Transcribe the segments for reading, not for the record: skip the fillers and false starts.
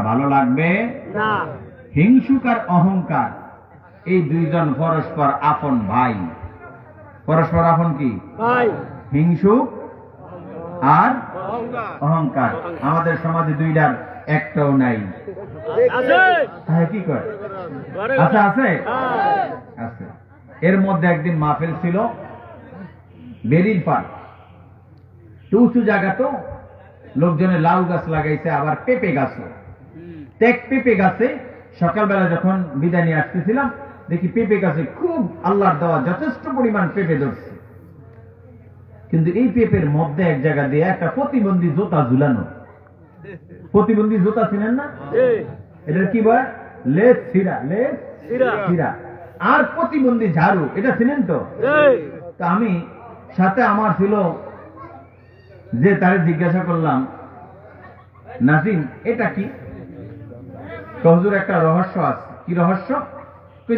ভালো লাগবে না। হিংসুক আর অহংকার এই দুইজন পরস্পর আপন ভাই। পরস্পর আপন কি ভাই। হিংসুক আর অহংকার। আমাদের সমাজে দুইটার একটাও নাই। আছে। হ্যাঁ, কি করে? আচ্ছা, আছে আছে। এর মধ্যে একদিন মাহফিল ছিল বেরির পার, উঁচু জায়গা, তো লোকজনে লাউ গাছ লাগাইছে, আবার পেঁপে গাছও। পেঁপে গাছে সকালবেলা যখন বিদায় নিয়ে আসতেছিলাম, দেখি পেঁপে গাছে খুব আল্লাহর দেওয়া যথেষ্ট পরিমাণ পেঁপে ধরছে। কিন্তু এই পেঁপের মধ্যে এক জায়গা দিয়ে একটা প্রতিবন্ধী জুতা ঝুলানো। প্রতিবন্ধী জুতা ছিলেন না? এটা কি বলে? লেস ছিঁড়া, লেস ছিঁড়া। আর প্রতিবন্ধী ঝাড়ু, এটা ছিলেন তো? তা আমি সাথে আমার ছিল যে, তারে জিজ্ঞাসা করলাম, নাজিম এটা কি? হুজুর একটা রহস্য আছে। কি রহস্য?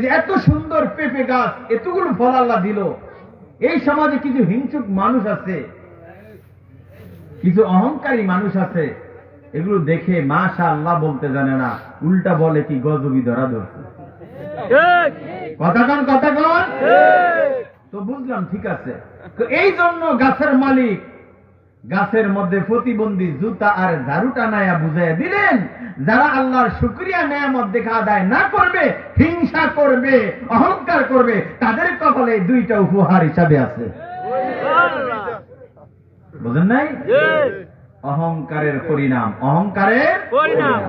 যে এত সুন্দর পেঁপে গাছ, এতগুলো ফল আল্লাহ দিল, এই সমাজে কিছু হিংসুক মানুষ আছে, কিছু অহংকারী মানুষ আছে, এগুলো দেখে মাশাআল্লাহ বলতে জানে না, উল্টা বলে কি গজবি ধরা ধরছে। কথা কন, কথা কন। তো বুঝলাম, ঠিক আছে। তো এই জন্য গাছের মালিক গাছের মধ্যে প্রতিবন্ধী জুতা আর ঝাড়ুটা নায়া বুঝাইয়া দিলেন, যারা আল্লাহর শুকরিয়া নেয়ামত দেখা আদায় না করবে, হিংসা করবে, অহংকার করবে, তাদের কপালে দুইটা উপহার হিসাবে আছে। বুঝেন নাই? অহংকারের পরিণাম, অহংকারের পরিণাম।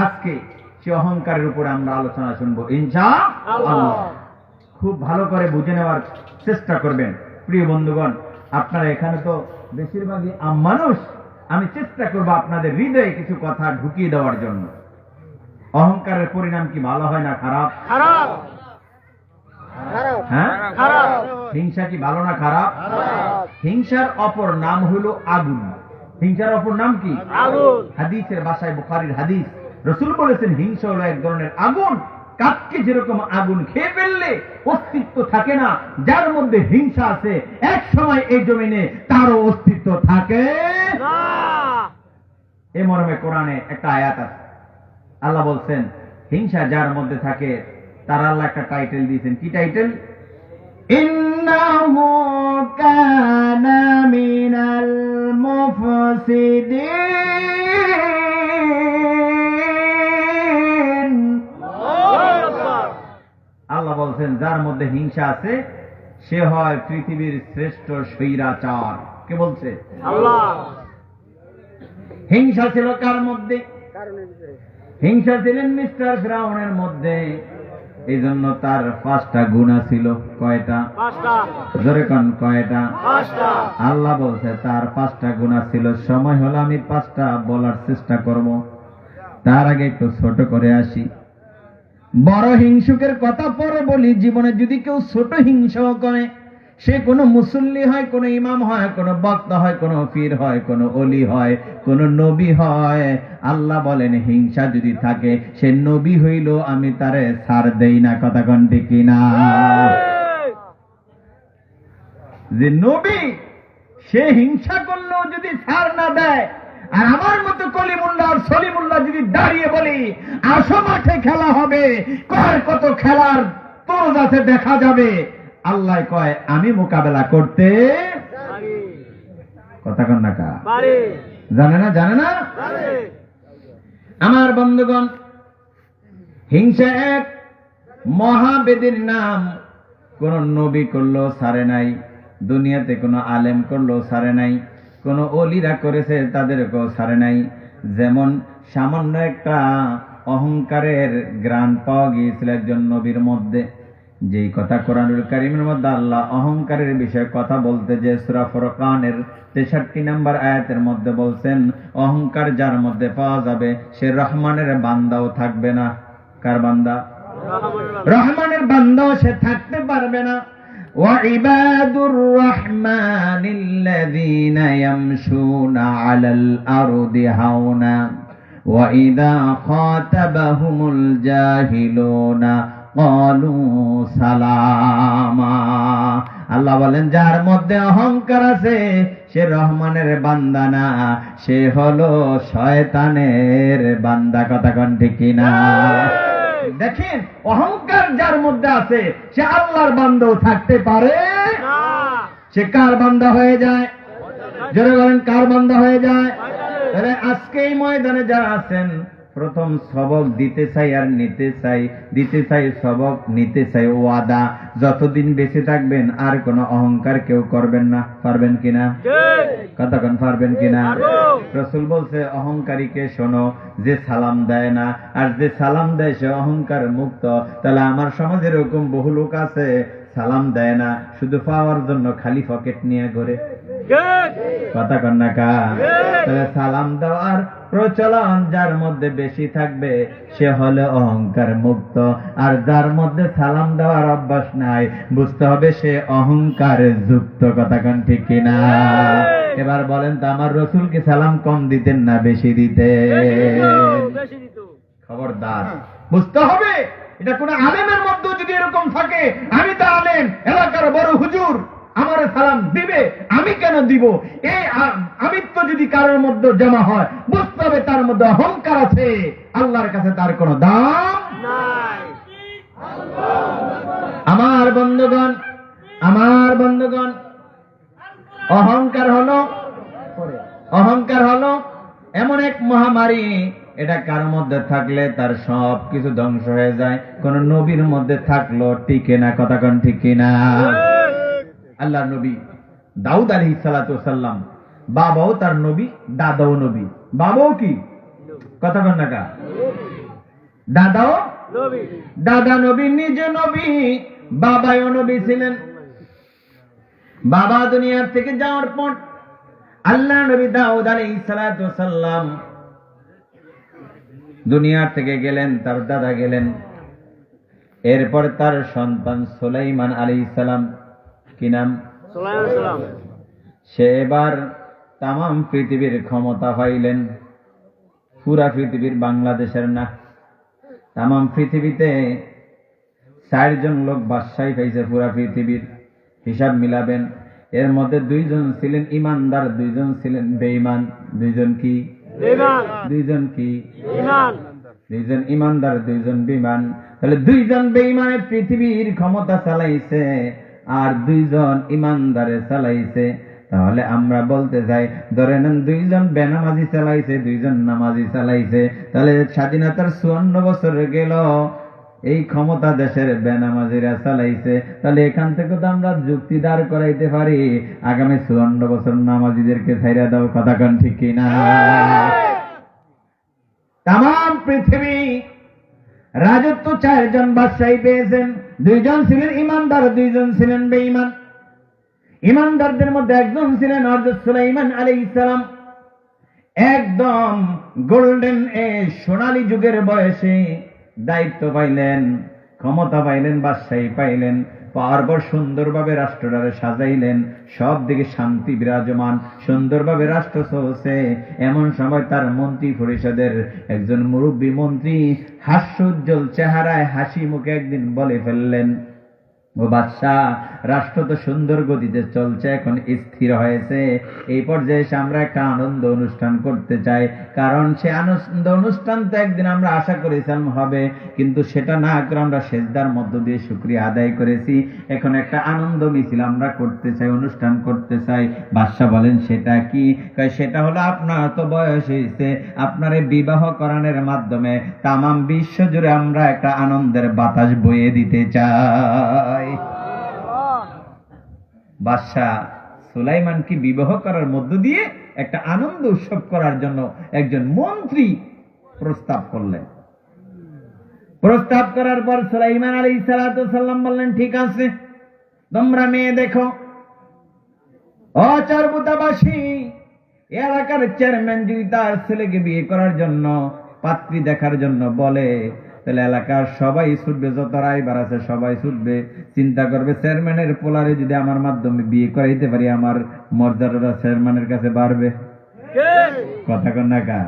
আজকে সে অহংকারের উপরে আমরা আলোচনা শুনবো ইনশাআল্লাহ। খুব ভালো করে বুঝে নেওয়ার চেষ্টা করবেন। প্রিয় বন্ধুগণ, আপনারা এখানে তো বেশিরভাগই মানুষ, আমি চেষ্টা করবো আপনাদের হৃদয়ে কিছু কথা ঢুকিয়ে দেওয়ার জন্য। অহংকারের পরিণাম কি ভালো হয় না খারাপ? খারাপ। হ্যাঁ, খারাপ। হিংসা কি ভালো না খারাপ? হিংসার অপর নাম হলো আগুন। হিংসার অপর নাম কি? আগুন। হাদিসের ভাষায়, বুখারীর হাদিস, রাসূল বলেছেন হিংসা হলো এক ধরনের আগুন। কাঠকে যেরকম আগুন খেয়ে ফেললে অস্তিত্ব থাকে না, যার মধ্যে হিংসা আছে এক সময় এই জমিনে তারও অস্তিত্ব থাকে না। এ মর্মে কোরআনে একটা আয়াত আছে। আল্লাহ বলছেন হিংসা যার মধ্যে থাকে তার আল্লাহ একটা টাইটেল দিয়েছেন। কি টাইটেল? ইন্নাহু কানা মিনাল মুফসিদিন। আল্লাহ বলছেন যার মধ্যে হিংসা আছে সে হয় পৃথিবীর শ্রেষ্ঠ স্বৈরাচার। কে বলছে? আল্লাহ। হিংসা ছিল কার মধ্যে? হিংসা ছিলেন মিস্টার ফিরাউনের মধ্যে। এই জন্য তার 5টা গুনাহ ছিল। কয়টা? 5টা। জোরে কোন, কয়টা? 5টা। আল্লাহ বলছে তার 5টা গুনাহ ছিল। সময় হলো আমি 5টা বলার চেষ্টা করব। তার আগে একটু ছোট করে আসি। বড় হিংসুকের কথা পরে বলি। জীবনে যদি কেউ ছোট হিংসা করে, সে কোনো মুসল্লি হয়, কোনো ইমাম হয়, কোনো বক্তা হয়, কোনো পীর হয়, কোনো ওলি হয়, কোনো নবী হয়, আল্লাহ বলেন হিংসা যদি থাকে সে নবী হইল আমি তারে ছাড় দেই না। কথা কোন ঠিক কিনা? যে নবী সে হিংসা করলেও যদি ছাড় না দেয়, আর আমার মতো কলিমুল্লাহ আর সলিমুল্লাহ যদি দাঁড়িয়ে বলি আসো মাঠে খেলা হবে, কয় কত খেলার তোর কাছে দেখা যাবে, আল্লাহ কয় আমি মোকাবেলা করতে কথা কন না কা জানে না, জানে না। আমার বন্ধুগণ, হিংসা এক মহাবেদের নাম। কোন নবী করলো ছাড়ে নাই, দুনিয়াতে কোনো আলেম করলো ছাড়ে নাই, কোন ওলিরা করেছে তাদেরকেও ছাড়ে নাই। যেমন সামান্য একটা অহংকারের গ্রান পাওয়া গিয়েছিল একজন নবীর মধ্যে। যেই কথা কোরআনুল কারীমের মধ্যে আল্লাহ অহংকারের বিষয়ে কথা বলতে যে সূরা ফুরকানের 63 নম্বর আয়াতের মধ্যে বলছেন, অহংকার যার মধ্যে পাওয়া যাবে সে রহমানের বান্দাও থাকবে না। কার বান্দা? রহমানের বান্দাও সে থাকতে পারবে না। وعباد الرحمن الذين يمشون على الأرض هونا وإذا خاطبهم الجاهلون قالوا سلاما। আল্লাহ বলেন যার মধ্যে অহংকার আছে সে রহমানের বান্দা না, সে হলো শয়তানের বান্দা। কথা কোন ঠিক কিনা? দেখেন, অহংকার যার মধ্যে আছে সে আল্লাহর বান্দাও থাকতে পারে না। সে কার বান্দা হয়ে যায়? যারা বলেন কার বান্দা হয়ে যায়? তাহলে আজকে এই ময়দানে যারা আছেন, প্রথম সবক দিতে চাই আর নিতে চাই, দিতে চাই সবক, নিতে চাই ওয়াদা। যতদিন বেঁচে থাকবেন আর কোনো অহংকার কেউ করবেন না। পারবেন কিনা? কতক্ষণ পারবেন কিনা? রাসূল বলছে, অহংকারীকে শোনো, যে সালাম দেয় না আর যে সালাম দেয় সে অহংকার মুক্ত। তাহলে আমার সমাজে এরকম বহু লোক আছে, সালাম দেয় না, শুধু পাওয়ার জন্য খালি পকেট নিয়ে ঘোরে। কথা কন না কা? তাহলে সালাম দেওয়ার প্রচলন যার মধ্যে বেশি থাকবে সে হলো অহংকার মুক্ত, আর যার মধ্যে সালাম দেওয়ার অভ্যাস নাই বুঝতে হবে সে অহংকার যুক্ত। কথা কন ঠিক কিনা? এবার বলেন তো, আমার রাসূলকে সালাম কম দিতেন না বেশি দিতেন? খবরদার, বুঝতে হবে এটা কোন আলেমের মধ্যে যদি এরকম থাকে, আমি তো আলেম, এলাকার বড় হুজুর, আমার সালাম দিবে, আমি কেন দিব? এই আমিত্ব যদি কারোর মধ্যে জমা হয় বুঝতে হবে তার মধ্যে অহংকার আছে, আল্লাহর কাছে তার কোনো দাম নাই। আমার বন্ধুগণ, আমার বন্ধুগণ, অহংকার হলো এমন এক মহামারী, এটা কার মধ্যে থাকলে তার সব কিছু ধ্বংস হয়ে যায়। কোন নবীর মধ্যে থাকলো টিকে না। কথা কোন ঠিক কিনা? আল্লাহ নবী দাউদ আলাইহিস সালাতু ওয়াসাল্লাম, বাবাও তার নবী, দাদাও নবী। বাবাও কি? কথা কোন না কা? দাদাও নবী। দাদা নবী, নিজে নবী, বাবাও নবী ছিলেন। বাবা দুনিয়ার থেকে যাওয়ার পর আল্লাহ নবী দাউদ আলাইহিস সালাতু ওয়াসাল্লাম দুনিয়ার থেকে গেলেন, তার দাদা গেলেন। এরপর তার সন্তান সুলাইমান আলাইহিস সালাম, কি নাম? সুলাইমান সালাম। সে এবার তামাম পৃথিবীর ক্ষমতা পাইলেন। পুরা পৃথিবীর, বাংলাদেশের না, তামাম পৃথিবীতে 4 জন লোক বাদশাহী পাইছে পুরা পৃথিবীর। হিসাব মিলাবেন, এর মধ্যে 2 জন ছিলেন ইমানদার, 2 জন ছিলেন বেঈমান। 2 জন কি? বেঈমান। 2 জন কি? ঈমান। 2 জন ইমানদার, 2 জন বেঈমান। তাহলে 2 জন বেঈমানে পৃথিবীর ক্ষমতা চালাইছে আর 2 জন ইমানদারে চালাইছে। তাহলে আমরা বলতে যাই, ধরে নেন 2 জন বেনামাজি চালাইছে, 2 জন নামাজি চালাইছে। তাহলে স্বাধীনতার 54 বছর গেল, এই ক্ষমতা দেশের বেনামাজিরা চালাইছে। তাহলে এখান থেকে তো আমরা যুক্তি দাঁড় করাইতে পারি, আগামী 54 বছর নামাজিদেরকে ছাইরা দাও। কথা কোন ঠিক কিনা? তামাম পৃথিবী রাজত্ব 4 জন বাদশাহী পেয়েছেন। 2 জন ছিলেন ইমানদার, 2 জন ছিলেন বেঈমান। ইমানদারদের মধ্যে একজন ছিলেন হযরত সুলাইমান আলাইহিস সালাম। একদম গোল্ডেন এজ, সোনালী যুগের বয়সে দায়িত্ব পাইলেন, ক্ষমতা পাইলেন, বাদশাহী পাইলেন। পাওয়ার পর সুন্দরভাবে রাষ্ট্রটারে সাজাইলেন, সব দিকে শান্তি বিরাজমান, সুন্দরভাবে রাষ্ট্র চলছে। এমন সময় তার মন্ত্রী পরিষদের একজন মুরব্বী মন্ত্রী হাস্যোজ্জ্বল চেহারায় হাসি মুখে একদিন বলে ফেললেন, ও বাদশাহ, রাষ্ট্র তো সুন্দর গতিতে চলছে, এখন স্থির হয়েছে। এই পর্যায়ে এসে আমরা একটা আনন্দ অনুষ্ঠান করতে চাই, কারণ সে আনন্দ অনুষ্ঠান তো একদিন আমরা আশা করেছিলাম হবে, কিন্তু সেটা না করে আমরা সেজদার মধ্য দিয়ে শুকরিয়া আদায় করেছি। এখন একটা আনন্দ মিছিল আমরা করতে চাই, অনুষ্ঠান করতে চাই। বাদশাহ বলেন, সেটা কি? সেটা হলো আপনার তো বয়স হয়েছে, আপনার বিবাহ করানোর মাধ্যমে তামাম বিশ্ব জুড়ে আমরা একটা আনন্দের বাতাস বইয়ে দিতে চাই। বাদশাহ সুলাইমানকে বিবাহ করার মধ্য দিয়ে একটা আনন্দ উৎসব করার জন্য একজন মন্ত্রী প্রস্তাব করলেন। প্রস্তাব করার পর সুলাইমান আলাইহিস সালাতু ওয়াসাল্লাম বললেন, ঠিক আছে, তোমরা মেয়ে দেখো। অচরবুতাবাসী এলাকার চেয়ারম্যান যদি তার ছেলেকে বিয়ে করার জন্য পাত্রী দেখার জন্য বলে, তাহলে এলাকার সবাই ছুটবে, যত রায়বার আছে সবাই ছুটবে, চিন্তা করবে চেয়ারম্যানের পোলারে যদি আমার মাধ্যমে বিয়ে করাইতে পারি আমার মর্যাদাটা চেয়ারম্যানের কাছে বাড়বে। কথা কন না কা?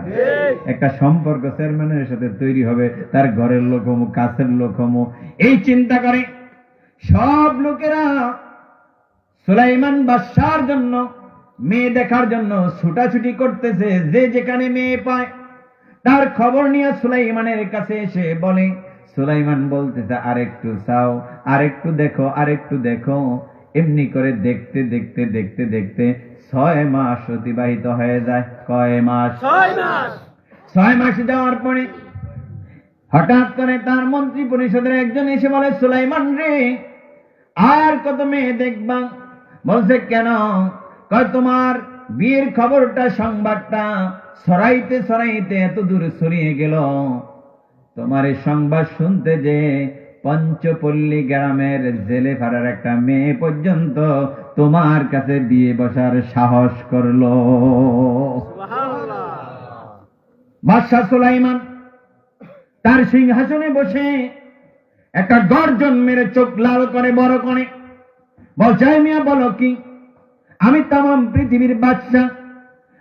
একটা সম্পর্ক চেয়ারম্যানের সাথে তৈরি হবে, তার ঘরের লোক হমু, কাছের লোক হমু, এই চিন্তা করে সব লোকেরা সুলাইমান বাদশার জন্য মেয়ে দেখার জন্য ছুটাছুটি করতেছে, যে যেখানে মেয়ে পায় তার খবর নিয়ে সুলাইমানের কাছে এসে বলে। সুলাইমান বলতেছে, আরেকটু চাও, আরেকটু দেখো, আরেকটু দেখো। এমনি করে দেখতে দেখতে দেখতে দেখতে 6 মাস অতিবাহিত হয়ে যায়। কয় মাস? 6 মাস। 6 মাস যাওয়ার পরে হঠাৎ করে তার মন্ত্রী পরিষদের একজন এসে বলে, সুলাইমান রে, আর কত মেয়ে দেখবা? বলছে, কেন? কয়, তোমার বিয়ের খবরটা, সংবাদটা ছড়াইতে ছড়াইতে এত দূর ছড়িয়ে গেল, তোমার এই সংবাদ শুনতে যে পঞ্চপল্লী গ্রামের জেলে ফাড়ার একটা মেয়ে পর্যন্ত তোমার কাছে বিয়ে বসার সাহস করলো। সুবহানাল্লাহ। বাদশাহ সুলাইমান তার সিংহাসনে বসে একটা গর্জন মেরে চোখ লাল করে বড় করে বলছে, মিয়া বলো কি? আমি তামাম পৃথিবীর বাদশাহ,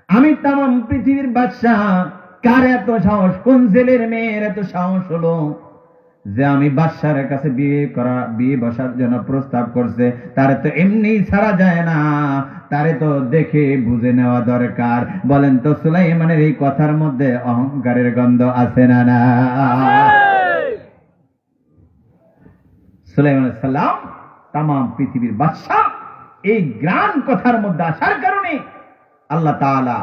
আমি তামাম পৃথিবীর বাদশাহ। কার এত সাহস? কোন জেলের মেয়ের এত সাহস হলো যে আমি বাদশার কাছে বিয়ে বসার জন্য প্রস্তাব করছে? তারে তো এমনি ছাড়া যায় না, তারে তো দেখে বুঝে নেওয়া দরকার। বলেন তো, সুলাইমানের এই কথার মধ্যে অহংকারের গন্ধ আছে না? না। সুলাইমান আলাইহিস সালাম তামাম পৃথিবীর বাদশাহ, এই গ্রাম কথার মধ্যে আসার কারণে আল্লাহ তাআলা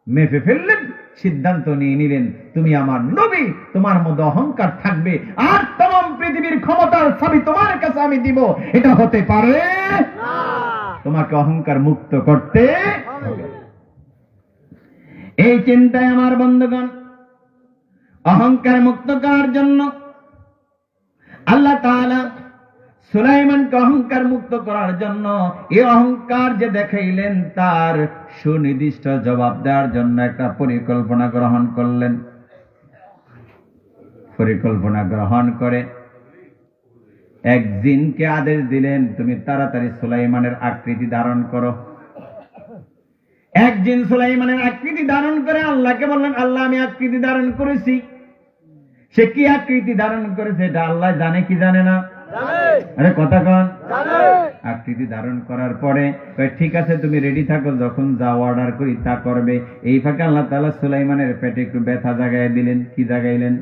মেপে ফেললেন, সিদ্ধান্ত নিয়ে নিলেন, তুমি আমার নবী, তোমার মধ্যে অহংকার থাকবে, আর তামাম পৃথিবীর ক্ষমতার চাবি তোমার কাছে আমি দিব। এটা হতে পারে না। তোমাকে অহংকার মুক্ত করতে হবে। এই চিন্তায় আমার বন্ধুগণ, অহংকার মুক্ত করার জন্য আল্লাহ তাআলা সুলাইমানকে অহংকার মুক্ত করার জন্য এই অহংকার যে দেখাইলেন, তার সুনির্দিষ্ট জবাব দেওয়ার জন্য একটা পরিকল্পনা গ্রহণ করলেন। পরিকল্পনা গ্রহণ করে এক জিনকে আদেশ দিলেন, তুমি তাড়াতাড়ি সুলাইমানের আকৃতি ধারণ করো। এক জিন সুলাইমানের আকৃতি ধারণ করে আল্লাহকে বললেন, আল্লাহ, আমি আকৃতি ধারণ করেছি। সে কি আকৃতি ধারণ করেছে এটা আল্লাহ জানে কি জানে না? আরে কথা কন। আকৃতি ধারণ করার পরে ঠিক আছে, তুমি রেডি থাকো, যখন যা অর্ডার করি তা করবে। এই ফাঁকে আল্লাহ তাআলা সুলাইমানের পেটে একটু ব্যথা জাগায় দিলেন। কি জাগাইলেন?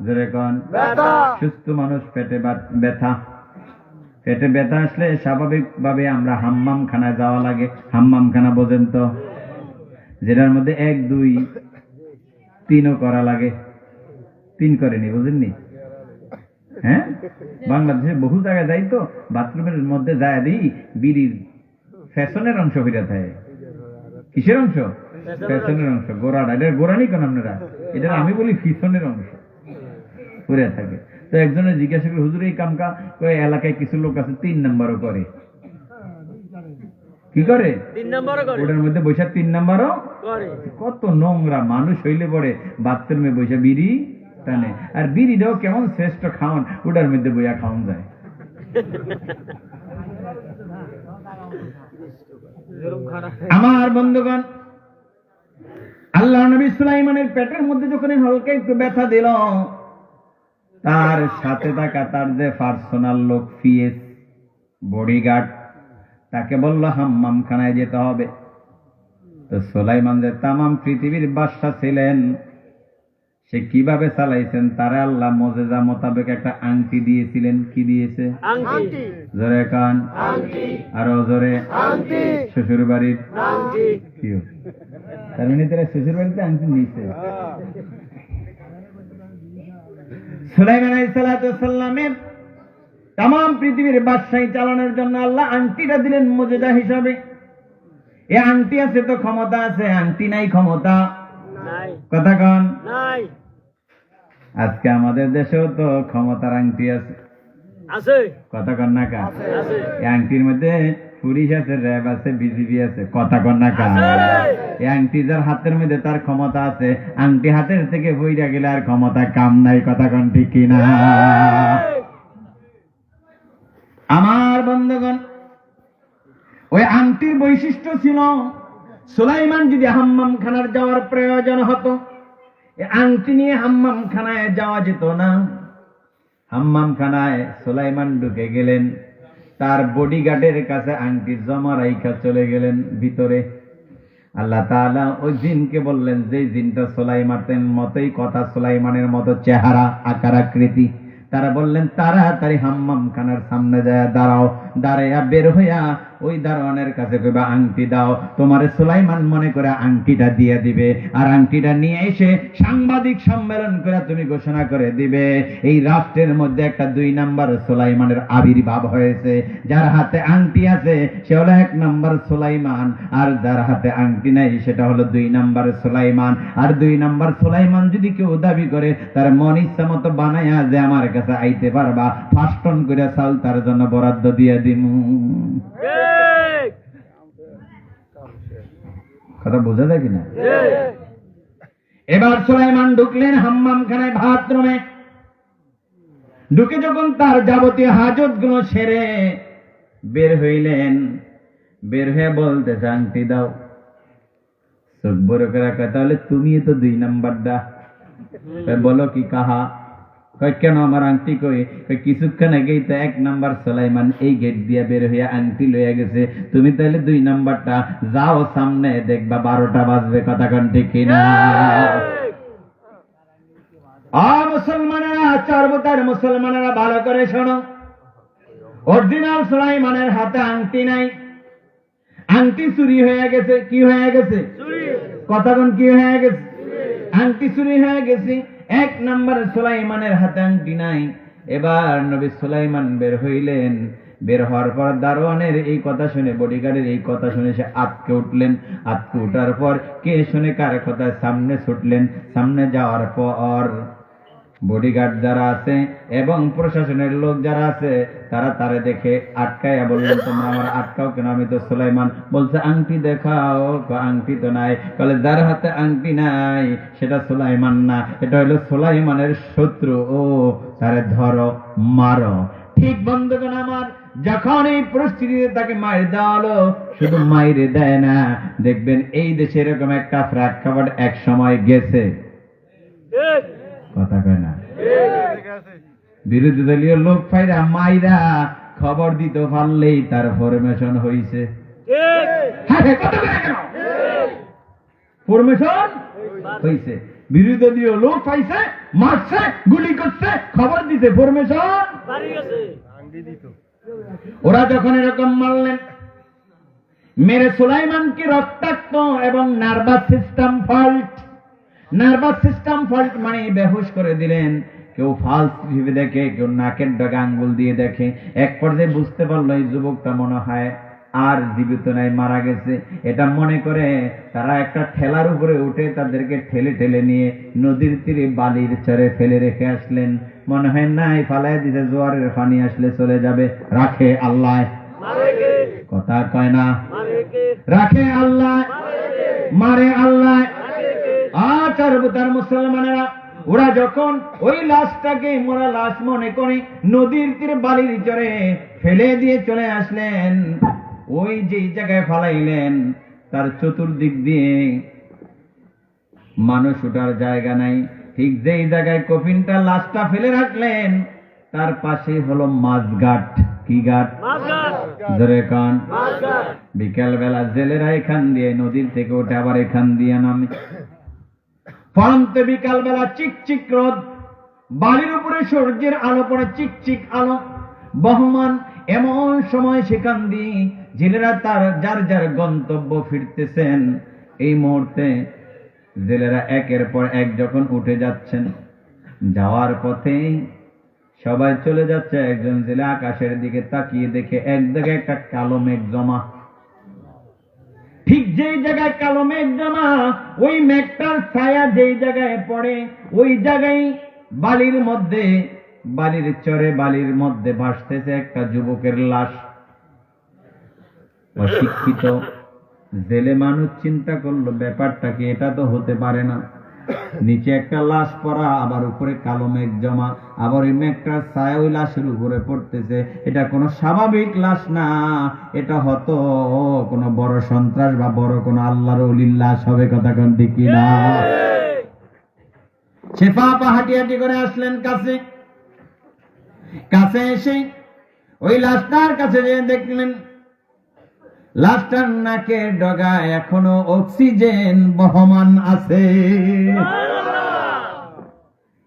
জোরে কন। সুস্থ মানুষ পেটে ব্যথা, পেটে ব্যথা আসলে স্বাভাবিক ভাবে আমরা হাম্মাম খানায় যাওয়া লাগে। হাম্মাম খানা বোঝেন তো, যেটার মধ্যে 1 2 3 করা লাগে। 3 করেনি, বুঝেননি? হ্যাঁ, বাংলাদেশে বহু জায়গায় যাই তো, বাথরুমের মধ্যে যায় দিই, বিড়ির ফ্যাশনের অংশ ফিরে থাকে। কিসের অংশ? ফ্যাশনের অংশ। গোড়াটা, এটা গোড়ানি কেন আপনারা? এটা আমি বলি ফিশনের অংশ ফিরে থাকে। তো একজনের জিজ্ঞাসা করে, হুজুর এই কামকা এলাকায় কিছু লোক আছে 3 নম্বরও করে। কি করে? 3 নম্বরও করে। ওটার মধ্যে বৈশা 3 নম্বরও করে। কত নোংরা মানুষ হইলে পরে বাথরুমে বৈশা বিড়ি টানে। আর বিড়িটাও কেমন শ্রেষ্ঠ খাওয়ান, ওটার মধ্যে বইয়া খাওয়ান যায়। আমার বন্ধুগণ, আল্লাহ নবী সুলাইমানের পেটের মধ্যে যখন হালকা একটু ব্যথা দিল, তার সাথে থাকা তার যে পার্সোনাল লোক, পিএস বডিগার্ড, তাকে বলল হাম্মাম খানায় যেতে হবে। তো সুলাইমান যে তামাম পৃথিবীর বাদশা ছিলেন, সে কিভাবে চালাইছেন, তারা আল্লাহ মুজিজা মোতাবেক একটা আংটি দিয়েছিলেন। কি দিয়েছে? আংটি। জোরে কান। আংটি। আরো জোরে। আংটি। শ্বশুর বাড়ির আংটি। কিও, তার মানে তারা শ্বশুর বাড়িতে আংটি নিয়েছে। সুলাইমান আলাইহিস সালামের তামাম পৃথিবীর বাদশাহী চালানোর জন্য আল্লাহ আংটিটা দিলেন মুজিজা হিসাবে। এই আংটি আছে তো ক্ষমতা আছে, আংটি নাই ক্ষমতা। নাই। কথা কন। নাই। আজকে আমাদের দেশেও তো ক্ষমতার আংটি আছে। আছে। কথা কন না কা? আছে। এই আংটির মধ্যে পুলিশ আছে, র্যাব আছে, বিজিবি আছে। কথা কন না কা? এই আংটি যার হাতের মধ্যে তার ক্ষমতা আছে, আংটি হাতের থেকে বইরা গেলে আর ক্ষমতা কাম নাই। কথা কন ঠিক কিনা? আমার বন্ধুগণ, ওই আংটির বৈশিষ্ট্য ছিল, সুলাইমান যদি হাম্মাম খানার যাওয়ার প্রয়োজন হতো, এই আংটি নিয়ে হাম্মাম খানায় যাওয়া যেত না। হাম্মাম খানায় সুলাইমান ঢুকে গেলেন, তার বডিগার্ডের কাছে আংটি জমা রাইখা চলে গেলেন ভিতরে। আল্লাহ তাআলা ওই জিনকে বললেন, যে জিনটা সুলাইমানের মতোই কথা, সুলাইমানের মতো চেহারা, আকার, আকৃতি, তারা বললেন তাড়াতাড়ি হাম্মাম খানার সামনে যায় দাঁড়াও। দাঁড়াইয়া বের হইয়া ওই দারোয়ানের কাছে কইবা আংটি দাও, তোমারে সুলাইমান মনে করে আংটিটা দিয়ে দিবে। আর আংটিটা নিয়ে এসে সাংবাদিক সম্মেলন করে তুমি ঘোষণা করে দিবে এই রাষ্ট্রের মধ্যে একটা 2 নাম্বার সুলাইমানের আবির্ভাব হয়েছে। যার হাতে আংটি আছে সে হলো 1 নাম্বার সুলাইমান, আর যার হাতে আংটি নাই সেটা হলো 2 নাম্বার সুলাইমান। আর 2 নাম্বার সুলাইমান যদি কেউ দাবি করে তার মন ইচ্ছা মতো বানাইয়া যে আমার কাছে আইতে পারবা, 5 টন করে চাল তার জন্য বরাদ্দ দিয়ে দিমু। ঠিক কথা বোঝা যায় কিনা? এবার সুলাইমান ঢুকলেন হাম্মাম খানায়, বাথরুমে ঢুকে যখন তার যাবতীয় হাজত গুলো সেরে বের হইলেন, বের হয়ে বলতেছে আংটি দাও। চোখ বড় করে কয়, তাহলে তুমি তো 2 নাম্বার দা। বলো কি কাহা? কয় কেন আমার আংটি কই? কিছুক্ষণ আগেই তো 1 নাম্বার সুলাইমান এই গেট দিয়ে বের হইয়া আংটি লইয়া গেছে, তুমি তাহলে 2 নাম্বারটা যাও সামনে, দেখবা 12টা বাজবে। কথা কোন ঠিক কিনা? মুসলমানেরা, চরবতার মুসলমানেরা ভালো করে শোনো, অরিজিনাল সুলাইমানের হাতে আংটি নাই, আংটি চুরি হয়ে গেছে। কি হয়ে গেছে? কথা কোন কি হয়ে গেছে? আংটি চুরি হয়ে গেছে। 1 নাম্বার সুলাইমানের হাতে আংটি নাই। এবার নবী সুলাইমান বের হইলেন। বের হওয়ার পর দারোয়ানের এই কথা শুনে, বডিগার্ডের এই কথা শুনে সে আতকে উঠলেন। আতকে উঠার পর কে শুনে কার কথা সামনে ছুটলেন। সামনে যাওয়ার পর বডিগার্ড যারা আছে এবং প্রশাসনের লোক যারা আছে তারা তারে দেখে আটকাইয়া বললেন, তোমরা আমার আটকাও কেন? আমি তো সুলাইমান। বলছে আংটি দেখাও। আংটি তো নাই। বলে যার হাতে আংটি নাই সেটা সুলাইমান না, এটা হলো সুলাইমানের শত্রু। ও তারে ধরো, মারো। ঠিক বন্ধুগণ আমার, যখন এই পরিস্থিতিতে তাকে মাইর দেওয়া হলো, শুধু মাইরে দেয় না, দেখবেন এই দেশে এরকম একটা প্রেক্ষাপট এক সময় গেছে। কথা কয় না? বিরোধী দলীয় লোক ফাইরা মাইরা খবর দিতে পারলেই তার ফরমেশন হইছে। ফরমেশন হইছে। বিরোধী দলীয় লোক পাইছে, মারছে, গুলি করছে, খবর দিতে ফরমেশন। ওরা যখন এরকম মারলেন, মেরে সুলাইমানকে রক্তাক্ত এবং nervous system fault. Nervous system fault মানে বেহুশ করে দিলেন। কেউ ফালস ভেবে দেখে, কেউ নাকের ডগা আঙ্গুল দিয়ে দেখে। এক পর্যায়ে বুঝতে পারলো এই যুবকটা মনে হয় আর জীবিত নাই, মারা গেছে। এটা মনে করে তারা একটা ঠেলার উপরে উঠে তাদেরকে ঠেলে ঠেলে নিয়ে নদীর তীরে বালির চরে ফেলে রেখে আসলেন। মনে হয় নাই, ফালাই দিতে, জোয়ারের পানি আসলে চলে যাবে। রাখে আল্লাহ। কথা কয় না? রাখে আল্লাহ, মারে আল্লাহ। আচারবতার মুসলমানেরা, ওরা যখন ওই লাশটাকে মোরা লাশ মনে করে নদীর তীরে বালির চরে ফেলে দিয়ে চলে আসলেন, ওই যে জায়গায় ফালাইলেন তার চতুর্দিক দিয়ে মানুষ ওঠার জায়গা নাই। ঠিক যেই জায়গায় কফিনটা লাশটা ফেলে রাখলেন তার পাশে হলো মাছঘাট। কি ঘাট? ধরে কান। বিকাল বেলা জেলেরা এখান দিয়ে নদীর থেকে ওঠে, আবার এখান দিয়ে নামে। পরন্ত বিকাল বেলা চিকচিক রোদ, বাড়ির উপরে সূর্যের আলো পড়ে, চিকচিক আলো বহমান। এমন সময় সেখান দিয়ে জেলেরা তার যার যার গন্তব্য ফিরতেছেন। এই মুহূর্তে জেলেরা একের পর এক যখন উঠে যাচ্ছেন, যাওয়ার পথে সবাই চলে যাচ্ছে, একজন জেলে আকাশের দিকে তাকিয়ে দেখে এক জায়গায় একটা কালো মেঘ জমা। ঠিক যেই জায়গায় কালো মেঘ জমা, ওই মেঘটার ছায়া যেই জায়গায় পড়ে, ওই জায়গায় বালির মধ্যে, বালির চরে বালির মধ্যে ভাসতেছে একটা যুবকের লাশ। অশিক্ষিত জেলে মানুষ চিন্তা করলো, ব্যাপারটা কি? এটা তো হতে পারে না। নিচে একটা লাশ পড়া, আবার উপরে কালো মেঘ জমা, আবার ওই মেঘটার ছায়া ওই লাশের উপরে পড়তেছে। এটা কোনো স্বাভাবিক লাশ না, এটা হতো কোনো বড় সন্ত্রাস বা বড় কোনো আল্লাহর ওলির লাশ হবে। কথা কোন ঠিক কিনা? শেফা হাঁটি হাঁটি করে আসলেন কাছে। কাছে এসে ওই লাশটার কাছে যে দেখলেন লাশটার নাকের ডগায় এখনো অক্সিজেন বহমান আছে।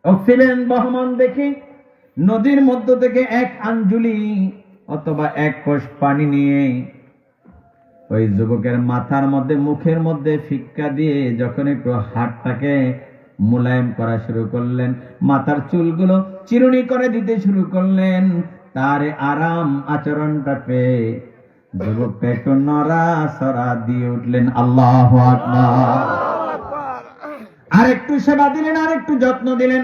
অক্সিজেন বহমান দেখে নদীর মধ্য থেকে এক আঞ্জলি অথবা এক কোষ পানি নিয়ে ওই যুবকের মাথার মধ্যে মুখের মধ্যে ফিক্কা দিয়ে যখন একটু হাতটাকে মোলায়েম করা শুরু করলেন, মাথার চুলগুলো চিরুনি করে দিতে শুরু করলেন, তার আরাম আচরণটা পেয়ে যুবকটা একটু নড়াচড়া দিয়ে উঠলেন। আল্লাহু আকবার। আর একটু সেবা দিলেন, আর একটু যত্ন দিলেন,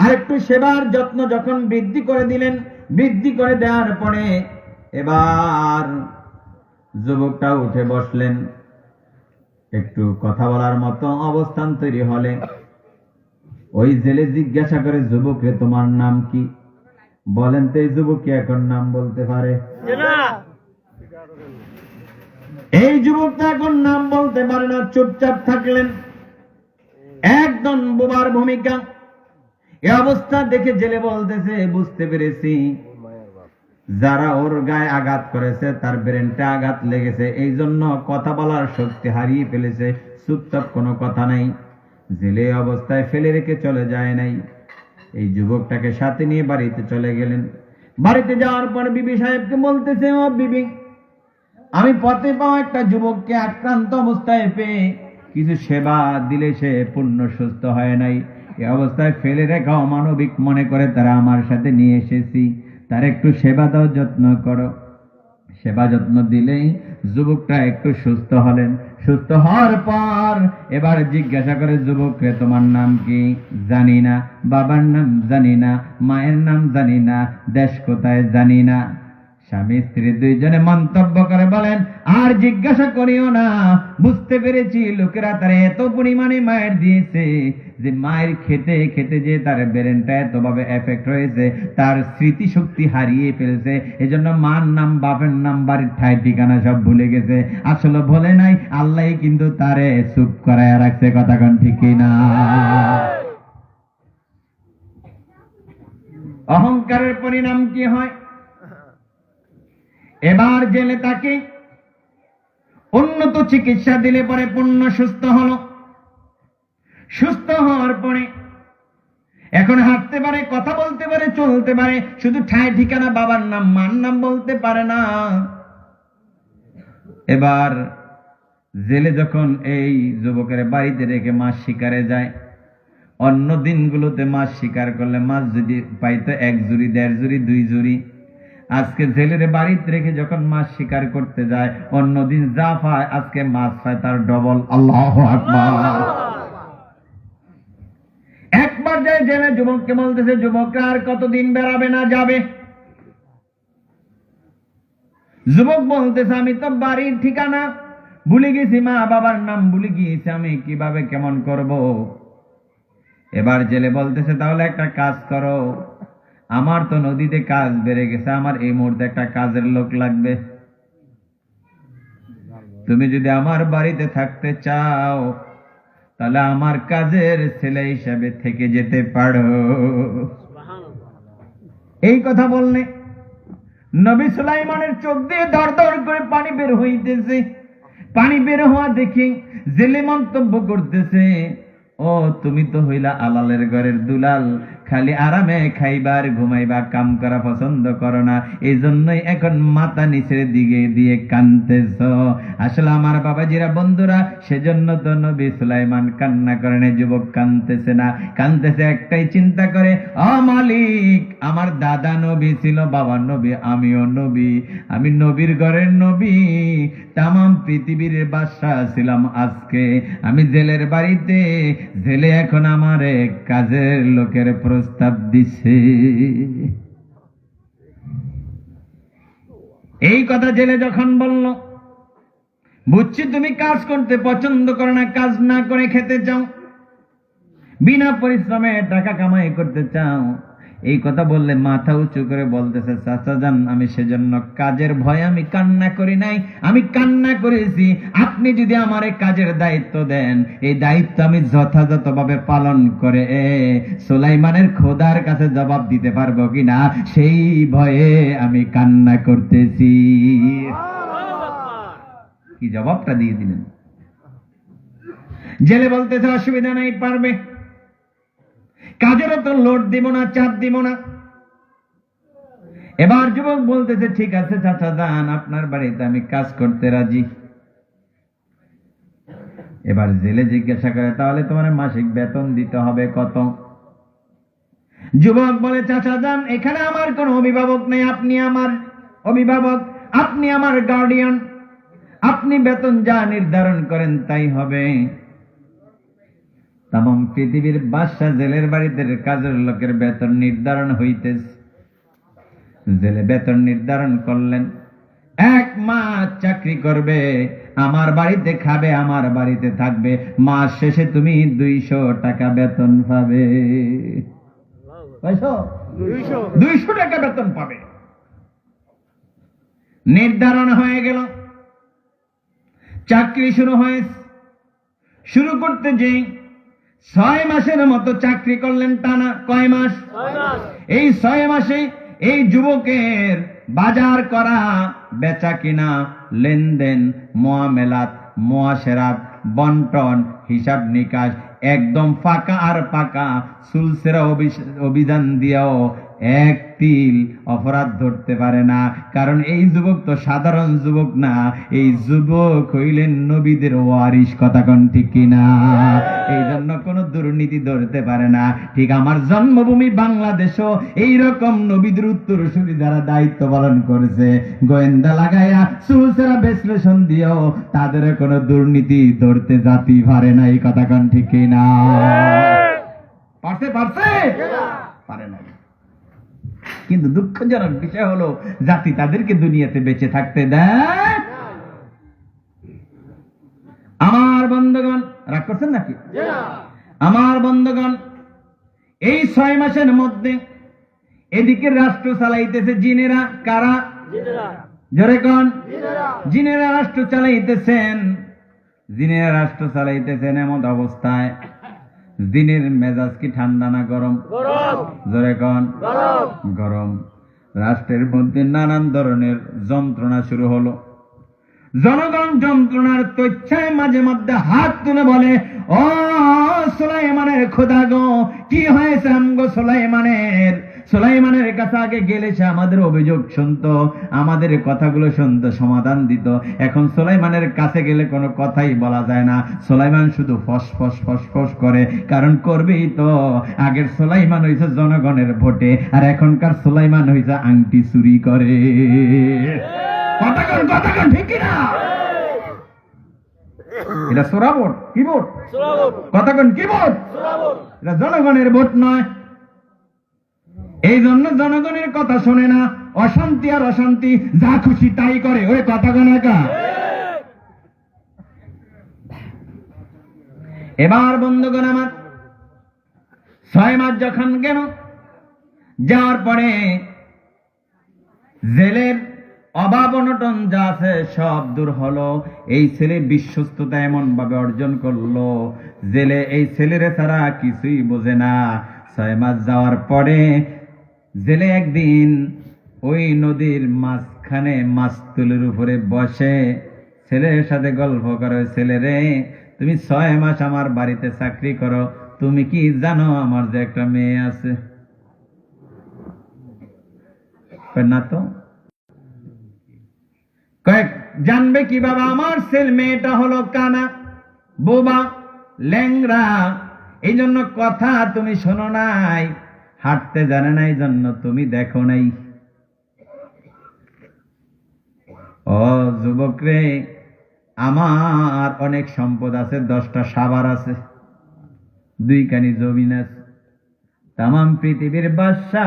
আর একটু সেবার যত্ন যখন বৃদ্ধি করে দিলেন, বৃদ্ধি করে দেওয়ার পরে এবার যুবকটা উঠে বসলেন। একটু কথা বলার মতো অবস্থান তৈরি হলে ওই জেলে জিজ্ঞাসা করে, যুবক রে তোমার নাম কি? বলেন তো এই যুবক কি এখন নাম বলতে পারে? এই যুবকটা এখন নাম বলতে পারে না, চুপচাপ থাকলেন, একদম বোবার ভূমিকা। এই অবস্থা দেখে জেলে বলতেছে, বুঝতে পেরেছি যারা ওর গায়ে আঘাত করেছে তার ব্রেনটা আঘাত লেগেছে, এই জন্য কথা বলার শক্তি হারিয়ে ফেলেছে, চুপচাপ কোনো কথা নাই। জেলে অবস্থায় ফেলে রেখে চলে যায় নাই। এই যুবকটাকে সাথে নিয়ে বাড়িতে চলে গেলেন। বাড়িতে যাওয়ার পর বিবি সাহেবকে বলতেছে, ও বিবি, আমি পথে পাওয়া একটা যুবককে আক্রান্ত অবস্থায় পেয়ে কিছু সেবা দিলে সে পূর্ণ সুস্থ হয় নাই, এই অবস্থায় ফেলে রেখা অমানবিক মনে করে তারা আমার সাথে নিয়ে এসেছি, তার একটু সেবা দাও, যত্ন করো। সেবা যত্ন দিলেই যুবকটা একটু সুস্থ হলেন। সুস্থ হওয়ার পর এবার জিজ্ঞাসা করে, যুবককে তোমার নাম কি? জানি না। বাবার নাম জানি না, মায়ের নাম জানি না, দেশ কোথায় জানি না। স্বামী স্ত্রী দুইজনে মন্তব্য করে বলেন, আর জিজ্ঞাসা করিও না, বুঝতে পেরেছি লোকেরা তার এত পরিমাণে মায়ের দিয়েছে যে মায়ের খেতে খেতে যে তার ব্রেনটা এতভাবে এফেক্ট হয়েছে, তার স্মৃতি শক্তি হারিয়ে ফেলছে, এজন্য মার নাম, বাপের নাম, বাড়ির ঠাই ঠিকানা সব ভুলে গেছে। আসলে ভুলে নাই, আল্লাহ কিন্তু তারে চুপ করায় রাখছে। কথা কোন ঠিক কিনা? অহংকারের পরিণাম কি হয়? এবার জেলে তাকে উন্নত চিকিৎসা দিলে পরে পূর্ণ সুস্থ হলো। সুস্থ হওয়ার পরে এখন হাঁটতে পারে, কথা বলতে পারে, চলতে পারে, শুধু ঠাই ঠিকানা, বাবার নাম, মার নাম বলতে পারে না। এবার জেলে যখন এই যুবকের বাড়িতে রেখে মাছ শিকারে যায়, অন্য দিনগুলোতে মাছ শিকার করলে মাছ যদি পাইতো 1 জুড়ি, 1.5 জুড়ি, 2 জুড়ি, আজকে জেলের বাড়িতে রেখে যখন মাছ শিকার করতে যায়, অন্যদিন যা পায় আজকে মাছ পায় তার ডবল। আল্লাহু আকবার। একবার যায় জেলে যুবককে বলতেছে, যুবক আর কতদিন বেড়াবে না যাবে? যুবক বলতেছে, আমি তো বাড়ির ঠিকানা ভুলে গেছি, মা বাবার নাম ভুলে গিয়েছি, আমি কিভাবে কেমন করব? এবার জেলে বলতেছে, তাহলে একটা কাজ করো, আমার তো নদীতে কাজ বেড়ে গেছে, আমার এই মুহূর্তে একটা কাজের লোক লাগবে, তুমি যদি আমার বাড়িতে থাকতে চাও তাহলে আমার কাজের ছেলে হিসাবে থেকে যেতে পারো। এই কথা বললে নবী সুলাইমানের চোখ দিয়ে দর দর করে পানি বের হইতেছে। পানি বের হওয়া দেখি জেলে মন্তব্য করতেছে, ও তুমি তো হইলা আলালের ঘরের দুলাল, খালি আরামে খাইবার ঘুমাইবা, কাম করা পছন্দ করো না, এই জন্যই এখন মাথা নিচের দিকে দিয়ে কানতেছ। আসলে আমার বাবাজিরা, বন্ধুরা, সেজন্য তো নবী সুলাইমান কান্না করেন, যুবক কানতেছে না, কানতেছে একটাই চিন্তা করে, ও মালিক, আমার দাদা নবী ছিল, বাবা নবী, আমিও নবী, আমি নবীর ঘরের নবী, তামাম পৃথিবীর বাদশা ছিলাম, আজকে আমি জেলের বাড়িতে, জেলে এখন আমার কাজের লোকের প্রস্তাব দিছে। এই কথা জেলে যখন বলল, বুঝছি তুমি কাজ করতে পছন্দ করো না, কাজ না করে খেতে চাও, বিনা পরিশ্রমে টাকা কামাই করতে চাও, এই কথা বললে মাথা উঁচু করে বলতেছে, চাচা যান, আমি সেজন্য কাজের ভয়ে আমি কান্না করি নাই, আমি কান্না করেছি আপনি যদি আমার এই কাজের দায়িত্ব দেন, এই দায়িত্ব আমি যথাযথভাবে পালন করে সুলাইমানের খোদার কাছে জবাব দিতে পারবো কিনা সেই ভয়ে আমি কান্না করতেছি। কি জবাবটা দিয়ে দিলেন। জেলে বলতেছে অসুবিধা নাই, পারবে, কাজেরও তো লোড দিব না, চাপ দিব না। এবার যুবক বলতেছে ঠিক আছে চাচা যান, আপনার বাড়িতে আমি কাজ করতে রাজি। এবার জেলে জিজ্ঞাসা করে তাহলে তোমার মাসিক বেতন দিতে হবে কত? যুবক বলে চাচা যান, এখানে আমার কোনো অভিভাবক নেই, আপনি আমার অভিভাবক, আপনি আমার গার্ডিয়ান, আপনি বেতন যা নির্ধারণ করেন তাই হবে। তাম পৃথিবীর বাদশা জেলের বাড়িতে কাজের লোকের বেতন নির্ধারণ হইতেছে। জেলে বেতন নির্ধারণ করলেন, 1 মাস চাকরি করবে, আমার বাড়িতে খাবে, আমার বাড়িতে থাকবে, মাস শেষে তুমি 200 টাকা বেতন পাবে। 200 টাকা বেতন পাবে। নির্ধারণ হয়ে গেল, চাকরি শুরু হয়েছে। শুরু করতে যে 6 মাসের মতো চাকরি করলেন টানা। কয় মাস? এই 6 মাসে এই যুবকের বাজার করা, বেচা কিনা, লেনদেন, মুআমেলাত, মুআশেরাত, বন্টন, হিসাব নিকাশ একদম ফাঁকা আর পাকা। সুলসেরা অভিযান দিয়েও এক তিল অপরাধ ধরতে পারে না, কারণ এই যুবক তো সাধারণ যুবক না, এই যুবক হইলেন নবীদের ওয়ারিস। কথা কোন ঠিক কিনা? এই জন্য কোন দুর্নীতি ধরতে পারে না। ঠিক আমার জন্মভূমি বাংলাদেশও এইরকম নবীদের উত্তরসূরি যারা দায়িত্ব পালন করেছে, গোয়েন্দা লাগাইয়া সুলসেরা বিশ্লেষণ দিয়েও তাদের কোনো দুর্নীতি ধরতে জাতি পারে না। এই কথা কোন ঠিক কিনা? পারছে পারে না। কিন্তু দুঃখজনক বিষয় হলো জাতি তাদেরকে দুনিয়াতে বেঁচে থাকতে দেয়। আমার বন্ধুগণ, রাগ করছেন নাকি? আমার বন্ধুগণ, এই 6 মাসের মধ্যে এদিকে রাষ্ট্র চালাইতেছে জিনেরা। কারা? জোরে কোন? জিনেরা রাষ্ট্র চালাইতেছেন। জিনেরা রাষ্ট্র চালাইতেছেন এমন অবস্থায় দিনের মেজাজ কি ঠান্ডা না গরম? জোরে কোন? গরম। রাষ্ট্রের মধ্যে নানান ধরনের যন্ত্রণা শুরু হলো। জনগণ যন্ত্রণার তৈচ্ছায় মাঝে মধ্যে হাত তুলে বলে, ও সুলাইমানের খোদা গো, কি হয়েছে আমগো সুলাইমানের? সুলাইমানের কাছে আগে গেলে সে আমাদের অভিযোগ শুনতো, আমাদের কথাগুলো শুনতো, সমাধান দিত। এখন সুলাইমানের কাছে গেলে কোনো কথাই বলা যায় না। সুলাইমান শুধু ফসফস ফসফস করে, কারণ করবেই তো। আগের সুলাইমান হইছে জনগণের ভোটে, আর এখনকার সুলাইমান হইছে আংটি চুরি করে। কথাক্ষণ ঠিক কিনা? এটা সোরা ভোট। কি ভোট? কথাক্ষণ কি ভোট? এটা জনগণের ভোট নয়। এই জন্য জনগণের কথা শোনে না, অশান্তি আর অশান্তি, যা খুশি তাই করে। ওই কথাক্ষণ একা। এবার বন্ধুগণ আমার 6 মাস যখন গেল, যাওয়ার পরে জেলের অভাব অনটন যা আছে সব দূর হলো। এই ছেলে বিশ্বস্ততা এমন ভাবে অর্জন করলো, জেলে এই ছেলেরে ছাড়া কিছুই বোঝে না। 6 মাস যাওয়ার পরে জেলে একদিন ওই নদীর মাঝখানে মাছতুলের উপরে বসে ছেলের সাথে গল্প করে, ছেলেরে তুমি 6 মাস আমার বাড়িতে চাকরি করো, তুমি কি জানো আমার যে একটা মেয়ে আছে? না তো। কয়েক জানবে কি বাবা? আমার ছেলে মেয়েটা হলো কানা, বোবা, ল্যাংরা, এই জন্য কথা তুমি শোনো নাই, হাঁটতে জানে না, এই জন্য তুমি দেখো নাই। ও যুবক রে, আমার অনেক সম্পদ আছে, 10টা সাভার আছে, 2 কানি জমিন আছে। তামাম পৃথিবীর বাদশা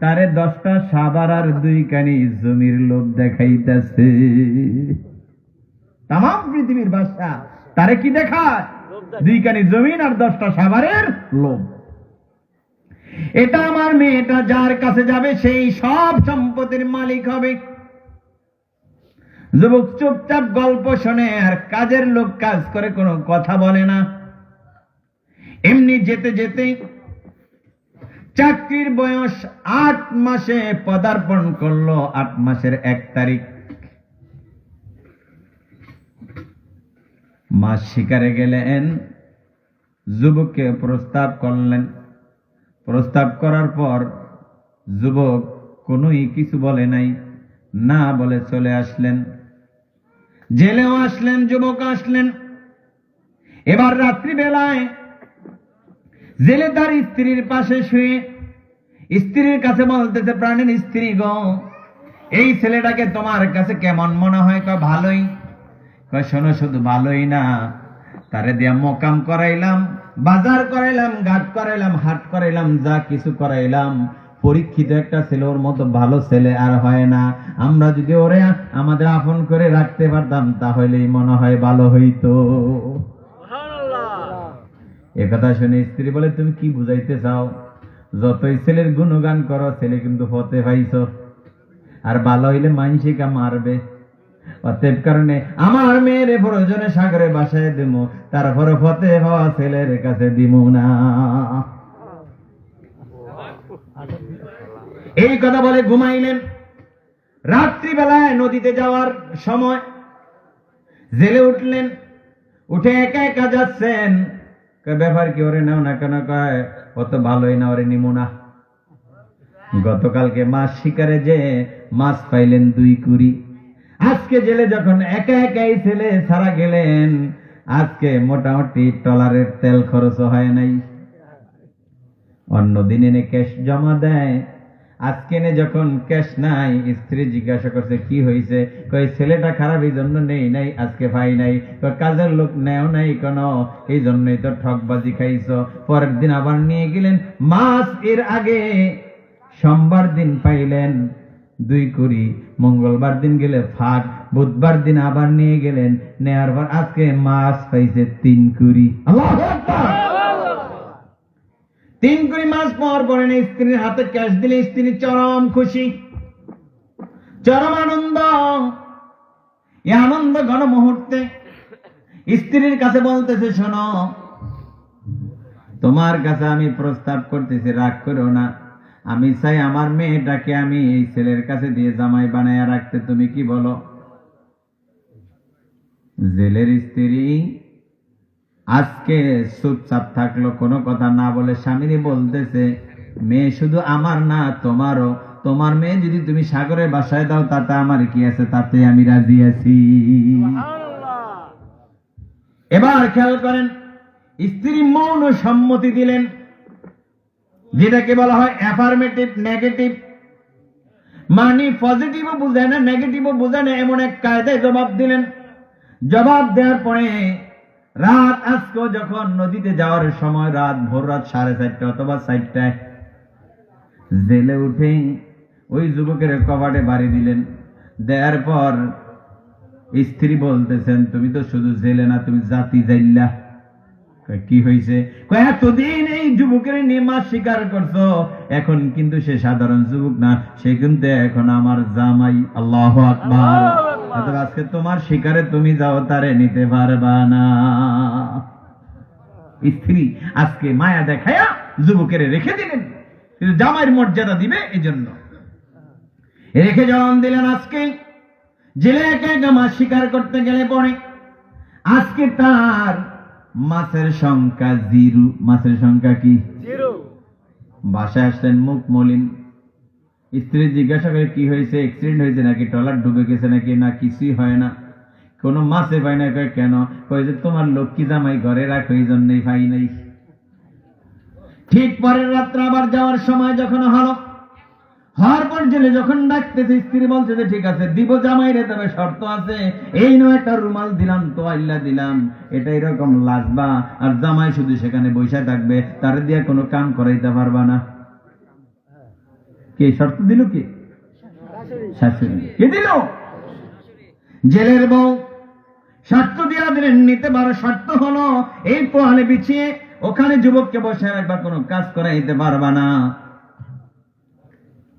তারে 10টা সাভার আর 2 কানি জমির লোভ দেখাইতেছে। তামাম পৃথিবীর বাদশা তারে কি দেখায়? 2 কানি জমিন আর 10টা সাভারের লোভ। এটা আমার মেয়েটা যার কাছে যাবে সেই সব সম্পত্তির মালিক হবে। যুবক চুপচাপ গল্প শোনে, আর কাজের লোক কাজ করে, কোনো কথা বলে না। এমনি যেতে যেতে চাকরির বয়স 8 মাসে পদার্পণ করলো। 8 মাসের 1 তারিখ মাস শিকারে গেলেন, যুবককে প্রস্তাব করলেন। প্রস্তাব করার পর যুবক কোনোই কিছু বলে নাই, না বলে চলে আসলেন। জেলেও আসলেন, যুবক আসলেন। এবার রাত্রিবেলায় জেলে তার স্ত্রীর পাশে শুয়ে স্ত্রীর কাছে বলতেছে, প্রাণের স্ত্রী গো, এই ছেলেটাকে তোমার কাছে কেমন মনে হয়? কয় ভালোই। কয় শোনো, শুধু ভালোই না, তারে দিয়া মোকাম করাইলাম, বাজার করাইলাম, ঘাট করাইলাম, হাট করাইলাম, যা কিছু করাইলাম। পরীক্ষিত একটা ছেলে, ওর মতো ভালো ছেলে আর হয় না। আমরা যদি ওরে আমাদের আপন করে রাখতে পারতাম তাহলেই মনে হয় ভালো হইতো। একথা শুনে স্ত্রী বলে, তুমি কি বুঝাইতে চাও? যতই ছেলের গুণগান করো, ছেলে কিন্তু ফতে পাইছ, আর ভালো হইলে মানসিকা মারবে। অতএব কারণে আমার মেয়ের প্রয়োজনে সাগরে বাসায় দিব, তারপরে ফতে হওয়া ছেলের কাছে দিব না। এই কথা বলে ঘুমাইলেন। রাত্রিবেলায় নদীতে যাওয়ার সময় জেলে উঠলেন, উঠে একা একা যাচ্ছেন। ব্যাপার কি, ওরে নাও না কেন? কয় অত ভালোই না, ওরে নিমু না। গতকালকে মাছ শিকারে যে মাছ পাইলেন 2 কুড়ি। আজকে জেলে যখন একা একাই ছেলে ছাড়া গেলেন, আজকে মোটামুটি ট্রলারের তেল খরচ হয় নাই। অন্যদিন এনে ক্যাশ জমা দেয়, আজকে এনে যখন ক্যাশ নাই, স্ত্রী জিজ্ঞাসা করছে কি হয়েছে? কই ছেলেটা খারাপ, এই জন্য নেই নাই, আজকে পাই নাই। কাজের লোক নেও নাই কেন? এই জন্যই তো ঠকবাজি খাইছ। পরের দিন আবার নিয়ে গেলেন মাছ। এর আগে সোমবার দিন পাইলেন 2 কুড়ি, মঙ্গলবার দিন গেলে ফাঁক, বুধবার দিন আবার নিয়ে গেলেন, নেওয়ার পর আজকে মাছ পাইছে 3 কুড়ি। আল্লাহু আকবার। 3 কুড়ি মাছ পাওয়ার পরে স্ত্রীর হাতে ক্যাশ দিলে স্ত্রী চরম খুশি, চরম আনন্দ। এই আনন্দ ঘন মুহূর্তে স্ত্রীর কাছে বলতেছে, শোনো, তোমার কাছে আমি প্রস্তাব করতেছি, রাগ করো না। আমি চাই আমার মেয়েটাকে আমি এই ছেলের কাছে দিয়ে জামাই বানায়া রাখতে, তুমি কি বলো? জেলের স্ত্রী আজকে চুপচাপ থাকলো, কোনো কথা না বলে। স্বামীরে বলতেছে, মেয়ে শুধু আমার না, তোমারও। তোমার মেয়ে যদি তুমি সাগরের বাসায় দাও, তাতে আমার কি আছে, তাতে আমি রাজি আছি। এবার খেয়াল করেন, স্ত্রী মৌন সম্মতি দিলেন, যেটাকে বলা হয় অ্যাফার্মেটিভ নেগেটিভ। মানে পজিটিভও বুঝায় না, নেগেটিভও বুঝায় না, এমন এক কায়দায় জবাব দিলেন। জবাব দেওয়ার পরে রাত আজকে যখন নদীতে যাওয়ার সময়, রাত ভোর রাত 4:30 অথবা 4টায় জেলে উঠে ওই যুবকের কপাটে বাড়ি দিলেন। দেওয়ার পর স্ত্রী বলতেছেন, তুমি তো শুধু জেলে না, তুমি জাতি জাইল্লা। কি হয়েছে? এতদিন এই যুবকের নিয়ে মাছ শিকার করছো, এখন কিন্তু সে সাধারণ যুবক না, সে কিন্তু এখন আমার জামাই। আল্লাহু আকবার। আজকে তোমার শিকারে তুমি যাও, তারে নিতে পারবা না। স্ত্রী আজকে মায়া দেখায়া যুবকের রেখে দিলেন, কিন্তু জামাইয়ের মর্যাদা দিবে এই জন্য রেখে জবান দিলেন। আজকে জেলে একা একা মাছ শিকার করতে গেলে পরে আজকে তার মাছের সংখ্যা 0। মাছের সংখ্যা কি? 0। বাসায় আসলেন মুখ মলিন। স্ত্রী জিজ্ঞাসা করে, কি হয়েছে? অ্যাক্সিডেন্ট হয়েছে নাকি? ট্রলার ডুবে গেছে নাকি? না কিছুই হয় না। কোনো মাছে পাই না। কেন? কই যে তোমার লক্ষ্মী জামাই ঘরে রাখো, এই জন্যই পাই নাই। ঠিক পরের রাত্রে আবার যাওয়ার সময় যখন হলো, হওয়ার পর জেলে যখন ডাকতেছে, স্ত্রী বলছে যে ঠিক আছে দিব জামাই রে, তবে শর্ত আছে। এই নয় একটা রুমাল দিলাম, তোয়াল্লা দিলাম, এটা এরকম লাগবা, আর জামাই শুধু সেখানে বসে থাকবে, তার দিয়ে কোনো কাম করাইতে পারবা না। কে শর্ত দিল? কে? শাশুড়ি। কে দিল? জেলের বউ শর্ত দিয়া দিলেন, নিতে পারো। শর্ত হলো এই তোয়ালে বিছিয়ে ওখানে যুবককে বসে রাখবা, কোনো কাজ করাইতে পারবা না।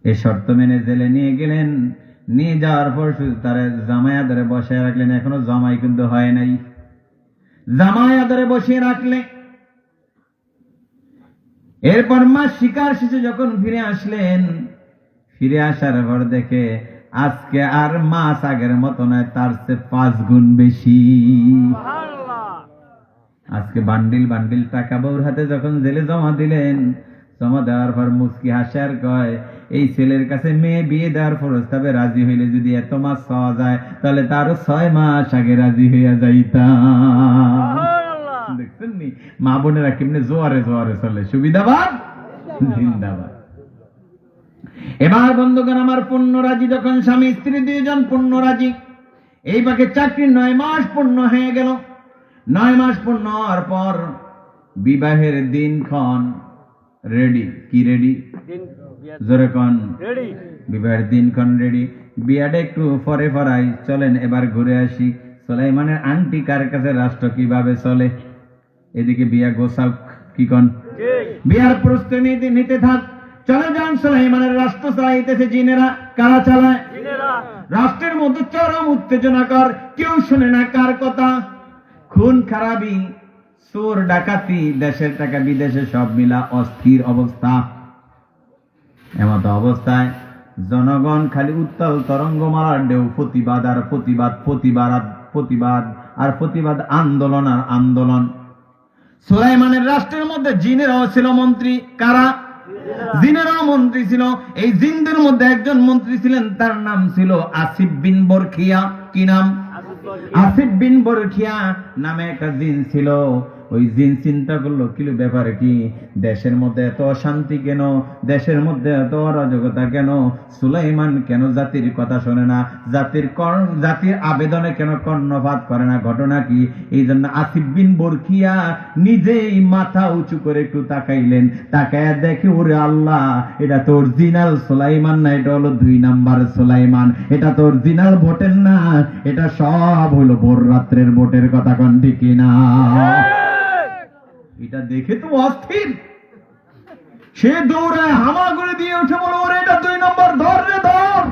এই শর্ত মেনে জেলে নিয়ে গেলেন। নিয়ে যাওয়ার পর শুধু তারা জামাই আদরে বসে রাখলেন। এখনো জামাই কিন্তু হয় নাই। জামাই আদরে বসিয়ে রাখলে এরপর মা শিকার শেষে যখন ফিরে আসলেন, ফিরে আসার পর দেখে আজকে আর মাছ আগের মতো নয়, তার চেয়ে 5 গুণ বেশি। আজকে বান্ডিল বান্ডিল টাকা বউর হাতে যখন জেলে জমা দিলেন, জমা দেওয়ার পর মুচকি হাসে আর কয়, এই ছেলের কাছে মেয়ে বিয়ে দেওয়ার প্রস্তাবে রাজি হইলে যদি এত মাছ পাওয়া যায়, তাহলে তারও 6 মাস আগে রাজি হইয়া যাইতাম। দেখছেন নি মা বোনেরা কেমনে জোয়ারে জোয়ারে চলে। সুবিধাবাদ জিন্দাবাদ। এবার বন্ধুগণ আমার পূর্ণ রাজি, যখন স্বামী স্ত্রী 2 জন পূর্ণ রাজি, এই পাকে চাকরি 9 মাস পূর্ণ হয়ে গেল। 9 মাস পূর্ণ হওয়ার পর বিবাহের দিনক্ষণ রেডি। কি রেডি? জোরে কোন? রেডি। বিবাহের দিনক্ষণ রেডি। বিয়াটা একটু পরে পরাই, চলেন এবার ঘুরে আসি। সুলাইমানের আংটি কার কাছে, রাষ্ট্র কিভাবে চলে। এদিকে বিয়া গোসাও। কি কোন? বিয়ার প্রস্তুতি নিতে থাক। চলে যান, সুলাইমানের রাষ্ট্র চালাইতেছে জিনেরা। কারা চালায়? রাষ্ট্রের মধ্যে চরম উত্তেজনাকর, কেউ শুনে না কার কথা। খুন খারাপি, চোর ডাকাতি, দেশের টাকা বিদেশে সব মিলা অস্থির অবস্থা। এমত অবস্থায় জনগণ খালি উত্তাল তরঙ্গমালার ঢেউ, প্রতিবাদ আর প্রতিবাদ, প্রতিবাদ প্রতিবাদ আর প্রতিবাদ, আন্দোলন আর আন্দোলন। সুলাইমানের রাষ্ট্রের মধ্যে জিনেরাও ছিল মন্ত্রী। কারা? জিনেরাও মন্ত্রী ছিল। এই জিনদের মধ্যে একজন মন্ত্রী ছিলেন, তার নাম ছিল আসিফ বিন বরখিয়া। কি নাম? আসিফ বিন বরখিয়া নামে একটা জিন ছিল। ওই জিন চিন্তা করলো, কি ব্যাপার, কি দেশের মধ্যে এত অশান্তি কেন, দেশের মধ্যে এত অরাজকতা কেন, সুলাইমান কেন জাতির কথা শোনে না, জাতির আবেদনে কেন কর্ণপাত করে না, ঘটনা কি? এই জন্য আসিফ বিন বরখিয়া নিজেই মাথা উঁচু করে একটু তাকাইলেন। তাকায় দেখে, ওরে আল্লাহ, এটা তো অরিজিনাল সুলাইমান না, এটা হলো 2 নাম্বার সুলাইমান। এটা তো অরিজিনাল ভোটের না, এটা সব হলো ভোর রাত্রের ভোটের কথা। কোন ঠিক কিনা? এটা দেখে তো অস্থির। সে দৌড়ায় হামাগুড়ি দিয়ে উঠে বলো, ওরে এটা 2 নম্বর, ধর রে ধর।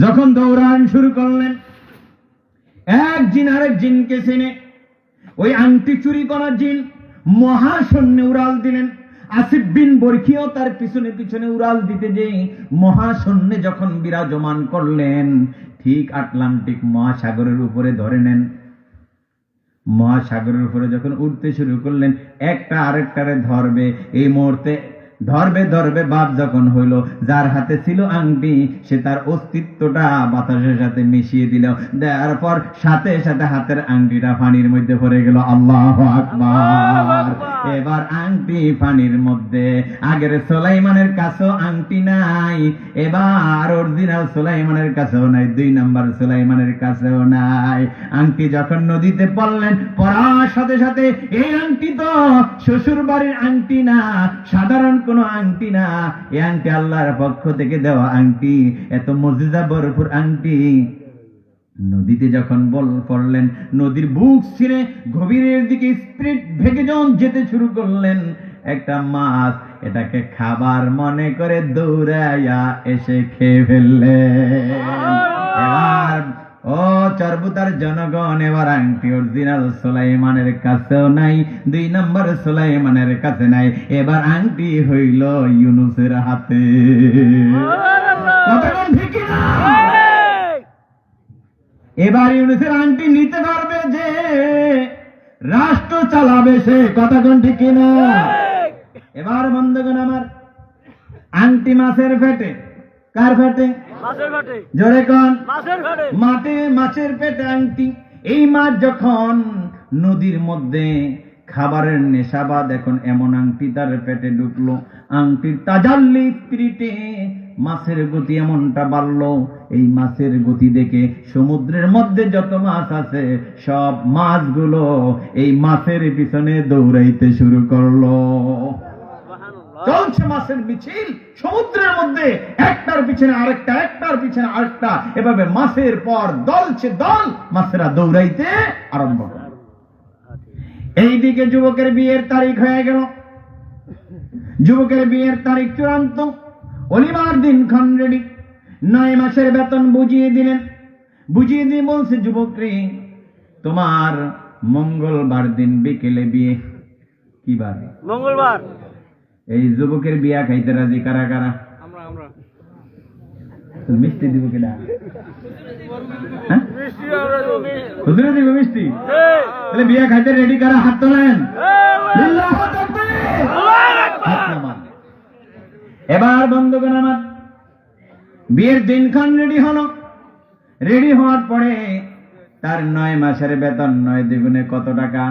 যখন দৌড়ান শুরু করলেন, এক জিন আরেক জিনকে চেনে। ওই আংটি চুরি করা জিন মহাশূন্যে উড়াল দিলেন। আসিফ বিন বরখিয়াও তার পিছনে পিছনে উড়াল দিতে যে মহাশূন্যে যখন বিরাজমান করলেন, ঠিক আটলান্টিক মহাসাগরের উপরে ধরে নেন। মহাসাগরের উপরে যখন উঠতে শুরু করলেন, একটা আরেকটারে ধরবে। এই মুহূর্তে ধরবে ধরবে বাপ যখন হইল, যার হাতে ছিল আংটি, সে তার অস্তিত্বটা বাতাসের সাথে মিশিয়ে দিল। দেওয়ার পর সাথে সাথে হাতের আংটিটা পানির মধ্যে পড়ে গেল। আল্লাহু আকবার। এবার আংটি পানির মধ্যে। আগের সুলাইমানের কাছেও আংটি নাই, এবার অরিজিনাল সুলাইমানের কাছেও নাই, 2 নাম্বার সুলাইমানের কাছেও নাই। আংটি যখন নদীতে পড়লেন, পড়ার সাথে সাথে এই আংটি তো শ্বশুর বাড়ির আংটি না, সাধারণ কোন আংটি না, এই আংটি আল্লাহর পক্ষ থেকে দেওয়া আংটি, এত মুজিজা ভরপুর আংটি। নদীতে যখন পড়লেন, নদীর বুক ছিঁড়ে গভীরের দিকে স্পিড ভেগে যখন যেতে শুরু করলেন, একটা মাছ এটাকে খাবার মনে করে দৌড়াইয়া এসে খেয়ে ফেললেন। এবার ও চরবুতার জনগণ, এবার আংটি অরিজিনাল সুলাইমানের কাছেও নাই, 2 নম্বর সুলাইমানের কাছে নাই, এবার আংটি হইল ইউনুসের হাতে। এবার ইউনুসের আংটি নিতে পারবে যে রাষ্ট্র চালাবে সে। কথা কোন ঠিক কিনা? এবার বন্ধুগণ আমার, আংটি মাছের পেটে। কার পেটে? জোরে কোন? মাছের পেটে আংটি। এই মাছ যখন নদীর মধ্যে খাবারের নেশাবাদ, এখন এমন আংটি তার পেটে ঢুকলো, আংটির তাজাল্লি স্পিরিটে মাছের গতি এমনটা বাড়লো। এই মাছের গতি দেখে সমুদ্রের মধ্যে যত মাছ আছে, সব মাছগুলো এই মাছের পিছনে দৌড়াইতে শুরু করলো। চলছে মাছের মিছিল সমুদ্রের মধ্যে, একটার পিছনে আরেকটা, একটার পিছনে আরেকটা, এভাবে মাছের পর দলছে দল, মাছেরা দৌড়াইতে আরম্ভ করে। এইদিকে যুবকের বিয়ের তারিখ হয়ে গেল। যুবকের বিয়ের তারিখ চূড়ান্ত, অলিমার দিনক্ষণ রেডি। 9 মাসের বেতন বুঝিয়ে দিলেন। বুঝিয়ে দিয়ে বলছে, যুবক রে, তোমার মঙ্গলবার দিন বিকেলে বিয়ে। কি বার? মঙ্গলবার। এই যুবকের বিয়া খাইতে রাজি কারা কারা? আমরা আমরা মিষ্টি দিব কিনা? মিষ্টি আমরা দেব। হুজুরে দিব মিষ্টি? এই তাহলে বিয়া খাইতে রেডি কারা? হাত তোলেন। এই আল্লাহু আকবার। আল্লাহু আকবার। হাত নামান। এবার বন্ধুগণ আমার, বিয়ের দিনক্ষণ রেডি হলো। রেডি হওয়ার পরে তার 9 মাসের বেতন 9 দ্বিগুণে কত টাকা?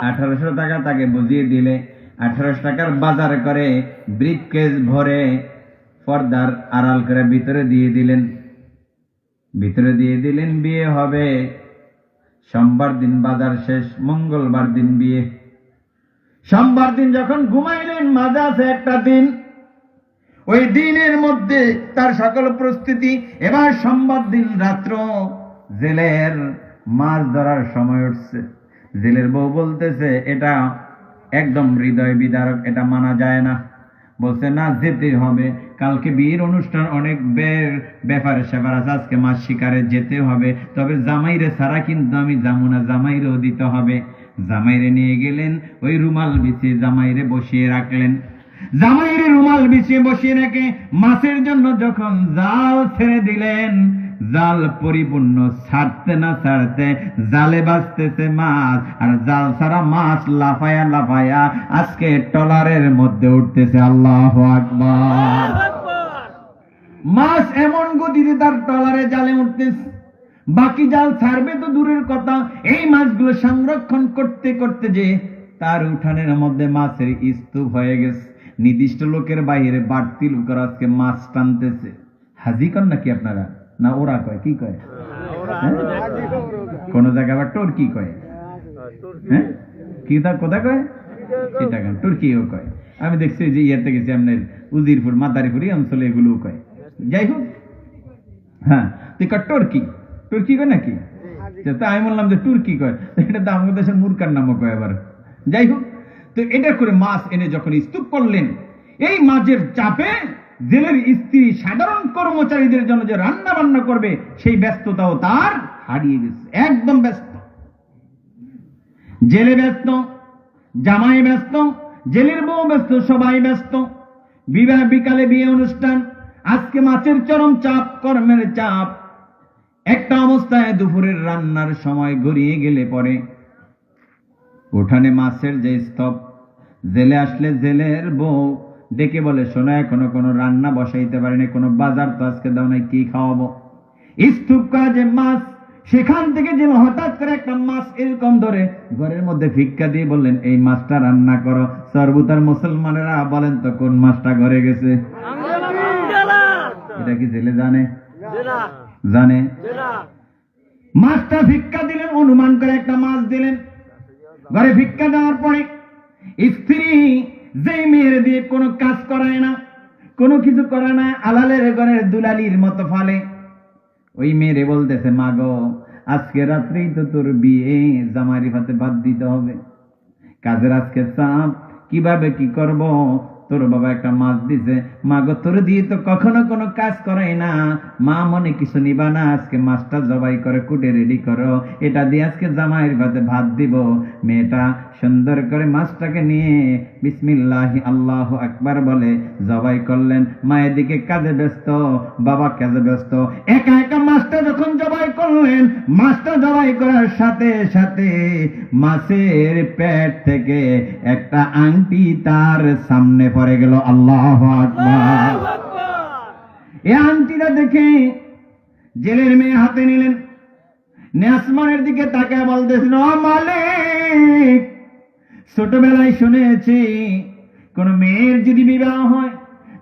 1800 টাকা তাকে বুঝিয়ে দিলে 1800 টাকার বাজার করে ব্রিফকেস ভরে পর্দার আড়াল করে ভিতরে দিয়ে দিলেন। বিয়ে হবে সোমবার দিন, বাজার শেষ, মঙ্গলবার দিন বিয়ে। সোমবার দিন যখন ঘুমাইলেন, মাঝে আছে একটা দিন, ওই দিনের মধ্যে তার সকল প্রস্তুতি। এবার সোমবার দিন রাত্র জেলের মাছ ধরার সময় উঠছে। জেলের বউ বলতেছে, এটা একদম হৃদয় বিদারক, এটা মানা যায় না। বলছে, না, যেতে হবে, কালকে বিয়ের অনুষ্ঠান, অনেক ব্যাপার সেবার আছে, আজকে মাছ শিকারে যেতে হবে। তবে জামাইরে ছাড়া কিন্তু আমি যাবো না, জামাইরেও দিতে হবে। জামাইরে নিয়ে গেলেন, ওই রুমাল বিছিয়ে জামাইরে বসিয়ে রাখলেন। জামাইরে রুমাল বিছিয়ে বসিয়ে রেখে মাছের জন্য যখন জাল ছেড়ে দিলেন, জাল পরিপূর্ণ ছাড়তে না ছাড়তে জালে বাজতেছে মাছ, আর জাল ছাড়া মাছ লাফায়া লাফায়া আজকে ট্রলারের মধ্যে উঠতেছে। আল্লাহু আকবার। মাছ এমন গতিতে তার ট্রলারে জালে উঠতেছে, বাকি জাল ছাড়বে তো দূরের কথা, এই মাছগুলো সংরক্ষণ করতে করতে যে তার উঠানের মধ্যে মাছের স্তূপ হয়ে গেছে। নির্দিষ্ট লোকের বাইরে বাড়তি লোকের আজকে মাছ টানতেছে। হাজি কন নাকি আপনারা? না ওরা কয়? কি কয়? কোন জায়গায় আবার টর্কি কয়। হ্যাঁ, কি তা কোথা কয়? চিটাগাং, টর্কিও কয়। আমি দেখছি যে ইয়েতে গেছি, আপনার উজিরপুর, মাদারীপুর এই অঞ্চলে এগুলো কয়। যাই হোক, হ্যাঁ, তুই কয় টর্কি, টর্কি কয় নাকি? তা আমি বললাম যে তুর্কি কয়, এটা তো আমাদের দেশের মূর্খার নামও কয় আবার। যাই হোক, তো এটা করে মাছ এনে যখন স্তূপ করলেন, এই মাছের চাপে জেলের স্ত্রী সাধারণ কর্মচারীদের জন্য যে রান্না বান্না করবে, সেই ব্যস্ততাও তার হারিয়ে গেছে। একদম ব্যস্ত, জেলে ব্যস্ত, জামাই ব্যস্ত, জেলের বউ ব্যস্ত, সবাই ব্যস্ত। বিবাহ, বিকালে বিয়ে অনুষ্ঠান, আজকে মাছের চরম চাপ, কর্মের চাপ। একটা অবস্থায় দুপুরের রান্নার সময় গড়িয়ে গেলে পরে উঠানে মাছের যে স্তব, জেলে আসলে জেলের বউ ডেকে বলে, শোনো, এখনো কোনো রান্না বসাইতে পারিনি, কোনো বাজার তো আজকে দাও নাই, কি খাওয়াবো? স্তূপ করা যে মাছ, সেখান থেকে যে হঠাৎ করে একটা মাছ এরকম ধরে ঘরের মধ্যে ভিক্ষা দিয়ে বললেন, এই মাছটা রান্না করো। সর্বতার মুসলমানেরা বলেন তো, কোন মাছটা ঘরে গেছে? এটা কি জেলে জানে? জানে। মাছটা ভিক্ষা দিলেন, অনুমান করে একটা মাছ দিলেন। ঘরে ভিক্ষা দেওয়ার পরে স্ত্রী যে মেয়ের দিয়ে কোনো কাজ করায় না, কোনো কিছু করে না, আলালের ঘরের দুলালির মতো ফলে, ওই মেয়েরে বলতেছে, মা গো, আজকে রাত্রেই তো তোর বিয়ে, জামাইরি ভাতে ভাত দিতে হবে, কাজের আজকে চাপ, কিভাবে কি করব? তোর বাবা একটা মাছ দিছে, মা গো, তোর দিয়ে তো কখনো কোনো কাজ করাই না, মা মনে কিছু নিবা না, আজকে মাছটা জবাই করে কুটে রেডি করো, এটা দিয়ে আজকে জামাইয়ের ভাতে ভাত দিব। মেয়েটা সুন্দর করে মাছটাকে নিয়ে বিসমিল্লাহি আল্লাহু আকবার বলে জবাই করলেন। মায়ের দিকে কাজে ব্যস্ত, বাবা কাজে ব্যস্ত। একা একা মাছটা যখন জবাই করলেন, মাছটা জবাই করার সাথে সাথে মাছের পেট থেকে একটা আংটি তার সামনে পড়ে গেল। আল্লাহু আকবার। এই আংটিটা দেখে জেলের মেয়ে হাতে নিলেন, আসমানের দিকে তাকায় বলতেছেন, ও মালিক, ছোটবেলায় শুনেছি কোন মেয়ের যদি বিবাহ হয়,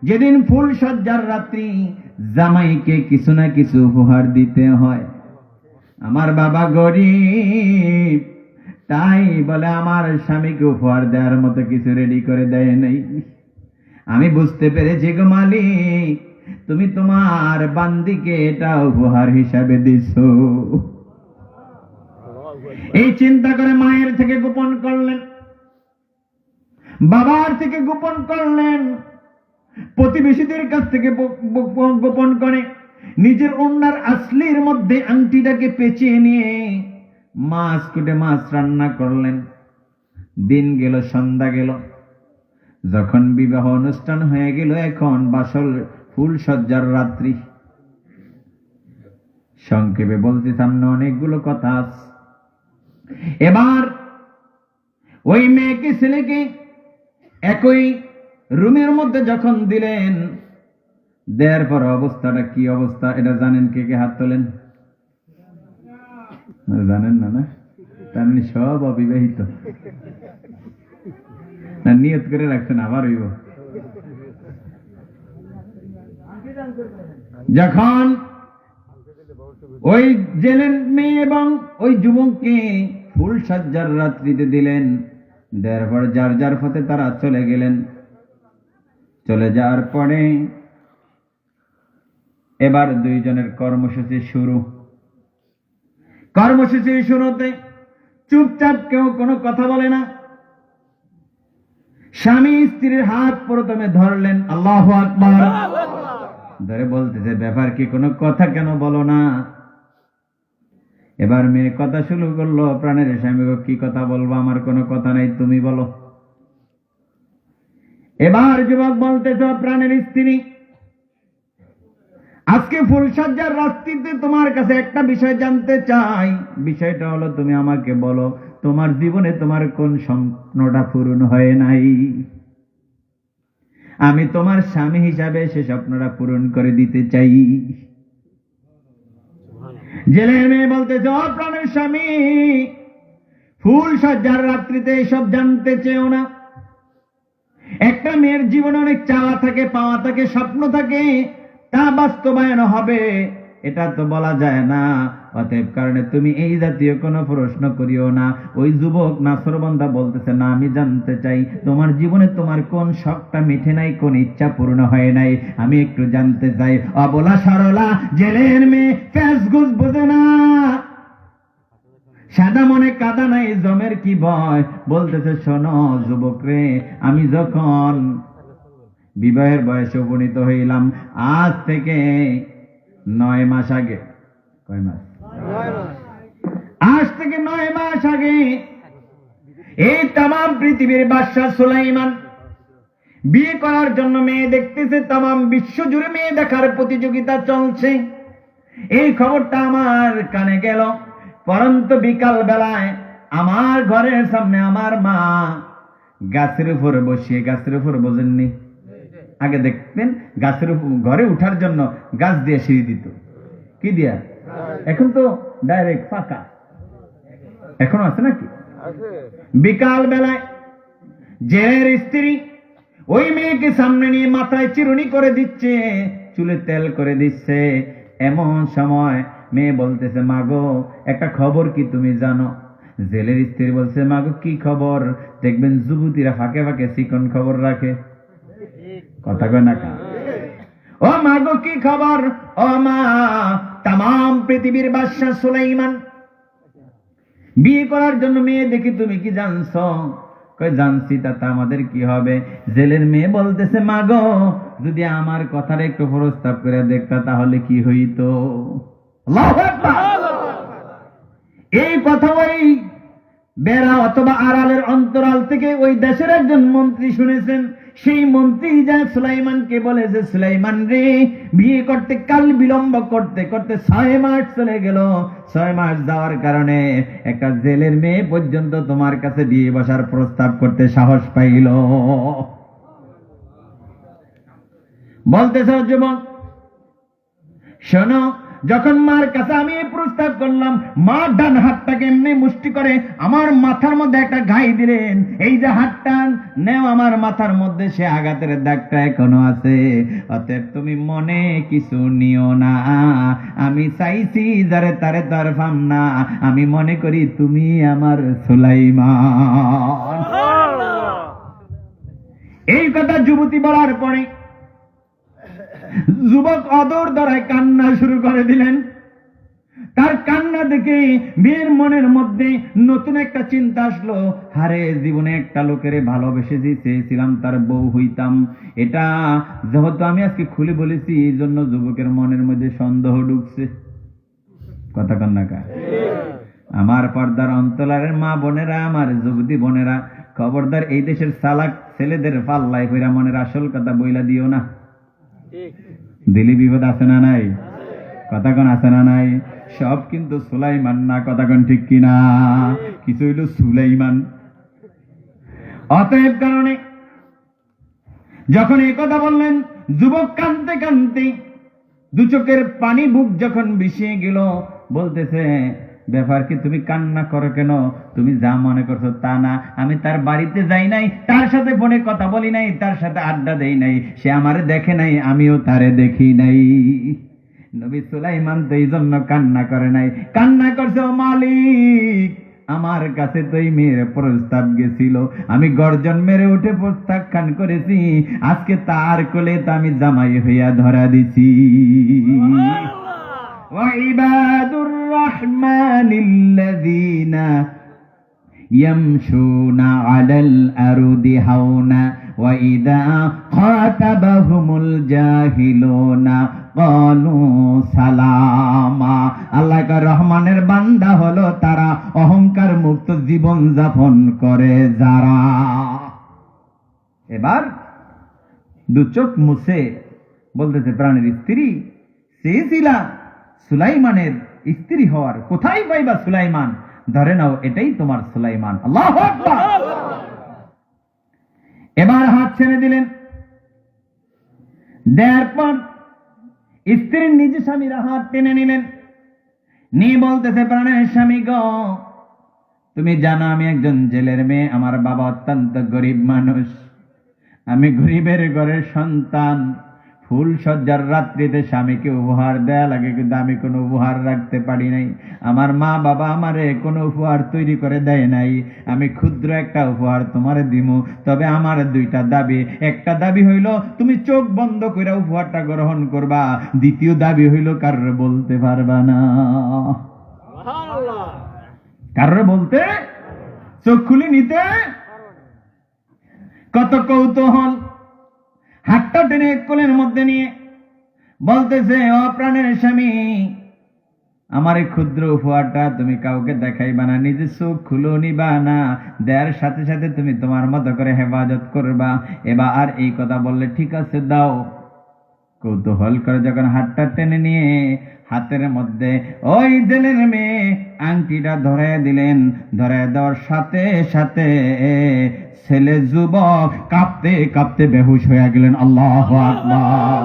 যেদিন ফুল সজ্জার রাত্রি, জামাইকে কিছু না কিছু উপহার দিতে হয়। আমার বাবা গরিব, তাই বলে আমার স্বামীকে উপহার দেওয়ার মতো কিছু রেডি করে দেয় নাই। আমি বুঝতে পেরেছি গো মালিক, তুমি তোমার বান্দিকে এটা উপহার হিসাবে দিছো। এই চিন্তা করে মায়ের থেকে গোপন করলেন, বাবার থেকে গোপন করলেন, প্রতিবেশীদের কাছ থেকে গোপন করে নিজের ওড়নার আসলির মধ্যে আংটিটাকে পেঁচিয়ে নিয়ে মাছ কুটে মাছ রান্না করলেন। দিন গেল, সন্ধ্যা গেল, যখন বিবাহ অনুষ্ঠান হয়ে গেল, এখন বাসর ফুল সজ্জার রাত্রি। সংক্ষেপে বলতে সামনে অনেকগুলো কথা আছে। এবার ওই মেয়েকে ছেলেকে একই রুমের মধ্যে যখন দিলেন, দেওয়ার পর অবস্থাটা কি অবস্থা এটা জানেন? কে কে হাত তোলেন? জানেন না? না তেমনি সব অবিবাহিত না, নিয়ত করে রাখছেন আবার হইব। যখন ওই জেলের মেয়ে এবং ওই যুবককে ফুল সজ্জার রাত্রিতে দিলেন, দেওয়ার পর যার যার পথে তারা চলে গেলেন। চলে যাওয়ার পরে এবার দুইজনের কর্মসূচি শুরু। কর্মসূচি শুরুতে চুপচাপ কেউ কোনো কথা বলে না। স্বামী স্ত্রীর হাত প্রথমে ধরলেন, আল্লাহু আকবার, ধরে বলতেছে ব্যাপার কি, কোনো কথা কেন বলো না? এবার মেয়ে কথা শুরু করলো, প্রাণের স্বামী কি কথা বলবো, আমার কোনো কথা নাই, তুমি বলো। এবার যুবক বলতেছ, প্রাণের স্ত্রী, আজকে ফুলসজ্জার রাত্রিতে তোমার কাছে একটা বিষয় জানতে চাই। বিষয়টা হলো, তুমি আমাকে বলো, তোমার জীবনে তোমার কোন স্বপ্নটা পূরণ হয় নাই? আমি তোমার স্বামী হিসাবে সে স্বপ্নটা পূরণ করে দিতে চাই। জেলের মেয়ে বলতেছে, ও প্রাণের স্বামী, ফুল সজ্জার রাত্রিতে এসব জানতে চেও না। একটা মেয়ের জীবনে অনেক চাওয়া থাকে, পাওয়া থাকে, স্বপ্ন থাকে, তা বাস্তবায়ন হবে এটা তো বলা যায় না। অতএব কারণে তুমি এই জাতীয় কোনো প্রশ্ন করিও না। ওই যুবক নাসরবান্দা বলতেছে, না, আমি জানতে চাই তোমার জীবনে তোমার কোন শখটা মিটে নাই, কোন ইচ্ছা পূর্ণ হয় নাই, আমি একটু জানতে চাই। অবলা সরলা জেলের মেয়ে প্যাঁচগুজ বোঝে না, সাদা মনে কাদা নাই, জমের কি ভয়। বলতেছে, শোনো যুবক রে, আমি যখন বিবাহের বয়সে উপনীত হইলাম, আজ থেকে 9 মাস আগে, কয় মাস? আজ থেকে 9 মাস আগে এই তাম পৃথিবীর বাদশা সুলাইমান বিয়ে করার জন্য মেয়ে দেখতেছে। তাম বিশ্ব জুড়ে মেয়ে দেখার প্রতিযোগিতা চলছে। এই খবরটা আমার কানে গেল। পরন্ত বিকাল বেলায় আমার ঘরের সামনে আমার মা গাছের উপর বসিয়ে, গাছের উপর বোঝেননি, আগে দেখতেন গাছের উপর ঘরে উঠার জন্য গাছ দিয়ে সিঁড়ি দিত, কি দিয়া? এখন তো ডাইরেক্ট ফাঁকা। এখনো আছে নাকি? বিকাল বেলায় জেলের স্ত্রী ওই মেয়েকে সামনে নিয়ে মাথায় চিরুনি করে দিচ্ছে, চুলে তেল করে দিচ্ছে। এমন সময় মেয়ে বলতেছে, মাগো একটা খবর কি তুমি জানো? জেলের স্ত্রী বলছে, মাগো কি খবর? দেখবেন যুবতীরা ফাঁকে ফাঁকে চিকন খবর রাখে, কথা কয় না কা? ও মাগো কি খবর? ও মা, তাম পৃথিবীর বাদশা সুলাইমান বিয়ে করার জন্য মেয়ে দেখি, তুমি কি জানছো? কই জানছি, তাতে আমাদের কি হবে? জেলের মেয়ে বলতেছে, মাগো যদি আমার কথার একটু প্রস্তাব করে দেখতা তাহলে কি হইতো? আল্লাহু আকবার। এই কথা ওই বেড়া অথবা আড়ালের অন্তরাল থেকে ওই দেশের একজন মন্ত্রী শুনেছেন। সেই মন্ত্রী যা সুলাইমানকে বলেছে, সুলাইমান রে, বিয়ে করতে কাল বিলম্ব করতে করতে 6 মাস চলে গেল। 6 মাস যাওয়ার কারণে একটা জেলের মেয়ে পর্যন্ত তোমার কাছে বিয়ে বসার প্রস্তাব করতে সাহস পাইল। বলতেছ যুবক, শোনো, যখন মার কাছে আমি এই প্রস্তাব করলাম, মা ডান হাতটাকে এমনি মুষ্টি করে আমার মাথার মধ্যে একটা ঘাই দিলেন। এই যে হাতটা নেও আমার মাথার মধ্যে, সে আঘাতের দাগটা এখনো আছে। অতএব তুমি মনে কিছু নিও না, আমি চাইছি যারে তারে তার ফাম না, আমি মনে করি তুমি আমার সুলাইমান। এই কথা যুবতী বলার পরে যুবক অদর দ্বারায় কান্না শুরু করে দিলেন। তার কান্না দেখে মেয়ের মনের মধ্যে নতুন একটা চিন্তা আসলো, হারে জীবনে একটা লোকের ভালোবেসে চেয়েছিলাম তার বউ হইতাম, এটা যেহেতু আমি আজকে খুলে বলেছি এই জন্য যুবকের মনের মধ্যে সন্দেহ ঢুকছে। কথা কন্যা কা আমার পর্দার অন্তরালের মা বোনেরা, আমার যুবতী বোনেরা, খবরদার এই দেশের চালাক ছেলেদের পাল্লায় কইরা মনের আসল কথা বইলা দিও না। দিলি বিপদ আছে না নাই? কথা কোন আছে না নাই? সব কিন্তু সুলাইমান না, কথা কোন ঠিক কিনা? কিছু হইল সুলাইমান। অতএব কারণে যখন এই কথা বললেন, যুবক কাঁদতে কাঁদতে দু চোখের পানি বুক যখন বিষিয়ে গেল, বলতেছে ব্যাপার কি, তুমি কান্না করো কেন? তুমি যা মনে করছো তা না, আমি তার বাড়িতে যাই নাই, তার সাথে ফোনে কথা বলি নাই, তার সাথে আড্ডা দেই নাই, সে আমারে দেখে নাই, আমিও তারে দেখি নাই। নবী সুলাইমান তো এই জন্য কান্না করে নাই, কান্না করছে ও মালিক, আমার কাছে তো এই মেয়ের প্রস্তাব গেছিল, আমি গর্জন মেরে উঠে প্রত্যাখ্যান করেছি, আজকে তার কোলে তো আমি জামাই হইয়া ধরা দিছি। وعباد الرحمن الذين يمشون على الأرض هونا وإذا خاطبهم الجاهلون قالوا سلاما। আল্লাহ কা রহমানের বান্দা হলো তারা, অহংকার মুক্ত জীবন যাপন করে যারা। এবার দু চোখ মুছে বলতেছে, প্রাণের স্ত্রী চেয়েছিলা সুলাইমানের স্ত্রী হওয়ার, কোথায় পাইবা সুলাইমান? ধরে নাও এটাই তোমার সুলাইমান। আল্লাহু আকবার। এবার হাত ছেড়ে দিলেন, দেওয়ার পর স্ত্রীর নিজে স্বামীর হাত টেনে নিলেন, নিয়ে বলতেছে, প্রাণের স্বামী গো, তুমি জানো আমি একজন জেলের মেয়ে, আমার বাবা অত্যন্ত গরিব মানুষ, আমি গরিবের ঘরের সন্তান, ফুল সজ্জার রাত্রিতে স্বামীকে উপহার দেয়া লাগে, কিন্তু আমি কোনো উপহার রাখতে পারি নাই, আমার মা বাবা আমারে কোনো উপহার তৈরি করে দেয় নাই, আমি ক্ষুদ্র একটা উপহার তোমারে দিমু, তবে আমার দুইটা দাবি, একটা দাবি হইল তুমি চোখ বন্ধ করে উপহারটা গ্রহণ করবা, দ্বিতীয় দাবি হইল কারোর বলতে পারবা না। কারোর বলতে, চোখ খুলে নিতে। কত কৌতূহল, হাতটা টেনে কোলের মধ্যে নিয়ে বলতেছে, ও প্রাণের স্বামী, আমার এই ক্ষুদ্র উপহারটা তুমি কাউকে দেখাইবা না, নিজে চোখ খুলো নিবা না, দেওয়ার সাথে সাথে তুমি তোমার মতো করে হেফাজত করবা। এবার আর এই কথা বললে, ঠিক আছে দাও। কৌতূহল করে যখন হাতটা টেনে নিয়ে হাতের মধ্যে ওই জেলের মেয়ে আংটিটা ধরে দিলেন, ধরে দেওয়ার সাথে সাথে ছেলে যুবক কাঁপতে কাঁপতে বেহুশ হয়ে গেলেন। আল্লাহু আকবার।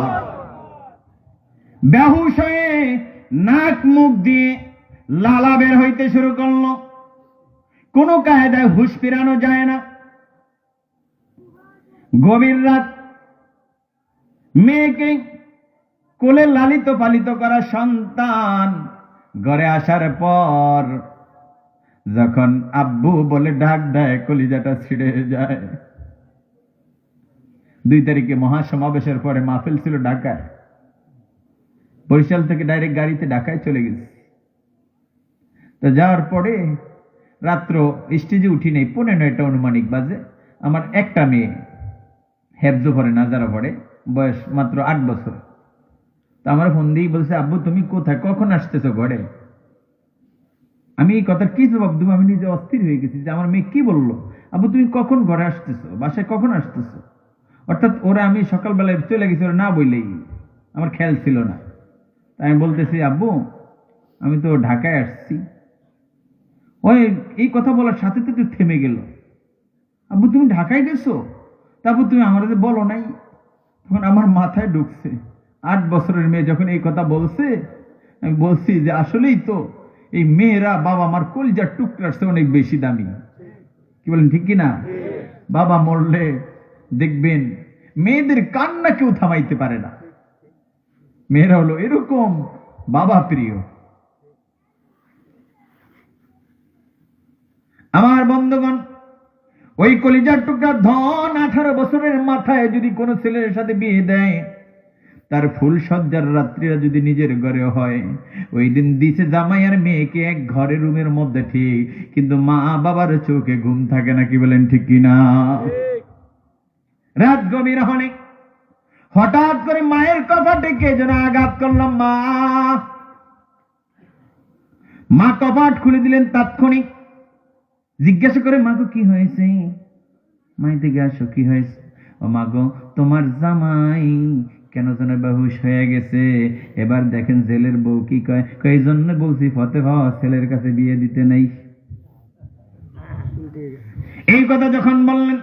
বেহুশ হয়ে নাক মুখ দিয়ে লালা বের হইতে শুরু করলো, কোন কায়দায় হুঁশ ফিরানো যায় না। গভীর রাত, মেয়েকে কোলে লালিত পালিত করা সন্তান ঘরে আসার পর যখন আব্বু বলে ডাক দেয়, কলিজাটা ছিঁড়ে যায়। 2 তারিখে মহাসমাবেশের পরে মাহফিল ছিল ঢাকায়, বরিশাল থেকে ডাইরেক্ট গাড়িতে ঢাকায় চলে গেছি। তো যাওয়ার পরে রাত্র স্টেজে উঠি নেই, 9:15 অনুমানিক বাজে। আমার একটা মেয়ে হেফজো পড়ে, নাজারা পড়ে, বয়স মাত্র 8 বছর। তো আমার ফোন দিয়ে বলছে, আব্বু তুমি কোথায়, কখন আসতেছো ঘরে? আমি এই কথার কি জবাব দেবো, আমি নিজে অস্থির হয়ে গেছি যে আমার মেয়ে কি বললো, আব্বু তুমি কখন ঘরে আসতেছো, বাসায় কখন আসতেছো। অর্থাৎ ওরা আমি সকালবেলায় চলে গেছি, ওরা না বললেই, আমার খেয়াল ছিল না। তাই আমি বলতেছি, আব্বু আমি তো ঢাকায় আসছি। ওই এই কথা বলার সাথে তো থেমে গেল। আব্বু তুমি ঢাকায় গেছো, তারপর তুমি আমাদের বলো নাই। তখন আমার মাথায় ঢুকছে, 8 বছরের মেয়ে যখন এই কথা বলছে, আমি বলছি যে আসলেই তো এই মেয়েরা বাবা আমার কলিজার টুকরার চেয়ে অনেক বেশি দামি। কি বলেন ঠিক কিনা? বাবা মরলে দেখবেন মেয়েদের কান্না কেউ থামাইতে পারে না, মেয়েরা হলো এরকম বাবা প্রিয়। আমার বন্ধুগণ, ওই কলিজার টুকরা ধন 18 বছরের মাথায় যদি কোনো ছেলের সাথে বিয়ে দেয়, তার ফুল সজ্জার রাত্রিরা যদি নিজের ঘরে হয়, ওই দিন দিছে জামাই আর মেয়েকে এক ঘরে রুমের মধ্যে, ঠিক, কিন্তু মা বাবার চোখে ঘুম থাকে না। কি বলেন ঠিক কিনা? রাত গভীর হলে হঠাৎ করে মায়ের কপাটে কে যেন আঘাত করলাম। মা কপাট খুলে দিলেন তাৎক্ষণিক। জিজ্ঞাসা করে, মাগো কি হয়েছে? মাই দিকে আসো, কি হয়েছে? ও মাগো, তোমার জামাই কেন যেন বেহুশ হয়ে গেছে। এবার দেখেন জেলের বউ কি কয়, এই জন্য বলছি ফতে ছেলের কাছে বিয়ে দিতে নাই। এই কথা যখন বললেন,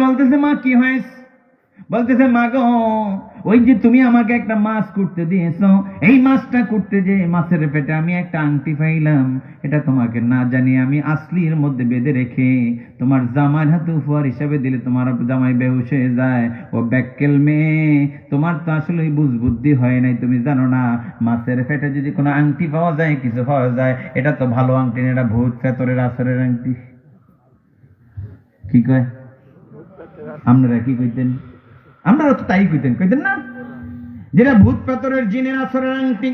বলতেছে মা কি হয়েছে? বলতেছে, মা গো, ওই যে তুমি আমাকে একটা মাছ করতে দিয়েছো, এই মাছটা করতে যে মাছের পেটে আমি একটা আংটি পাইলাম, এটা তোমাকে না জানিয়ে আমি আসলির মধ্যে বেঁধে রেখে তোমার জামাইয়ের হাতে উপহার হিসাবে দিলে তোমার জামাই বেহুশ হয়ে যায়। ও ব্যাক্কেল মেয়ে, তোমার তো আসলে বুঝ বুদ্ধি হয় নাই। তুমি জানো না, মাছের পেটে যদি কোনো আংটি পাওয়া যায়, কিছু পাওয়া যায়, এটা তো ভালো আংটি না, এটা ভূত ফেতরের আসরের আংটি। কি কয়? আপনারা কি কইতেন? আপনারা তো তাই কইতেন না, যেটা ভূত পাথরের জিনের আসরের আংটি,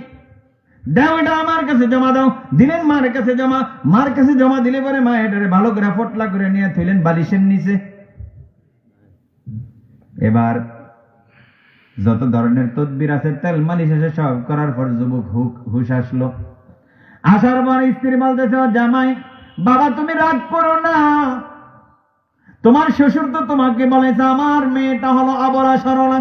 দাও এটা আমার কাছে জমা দাও। দিলেন মার কাছে জমা। মার কাছে জমা দিলে পরে মা এটারে ভালো করে ফটলা করে নিয়ে থইলেন বালিশের নিচে। এবার যত ধরনের তদবির আছে, তেল মালিশ আছে, সব করার পর যুবক হুশ আসলো। আসার পর স্ত্রী বলতেছে, জামাই বাবা তুমি রাগ করো না, তোমার শ্বশুর তো তোমাকে বলেছে আমার মেয়েটা হলো অবলা সরলা,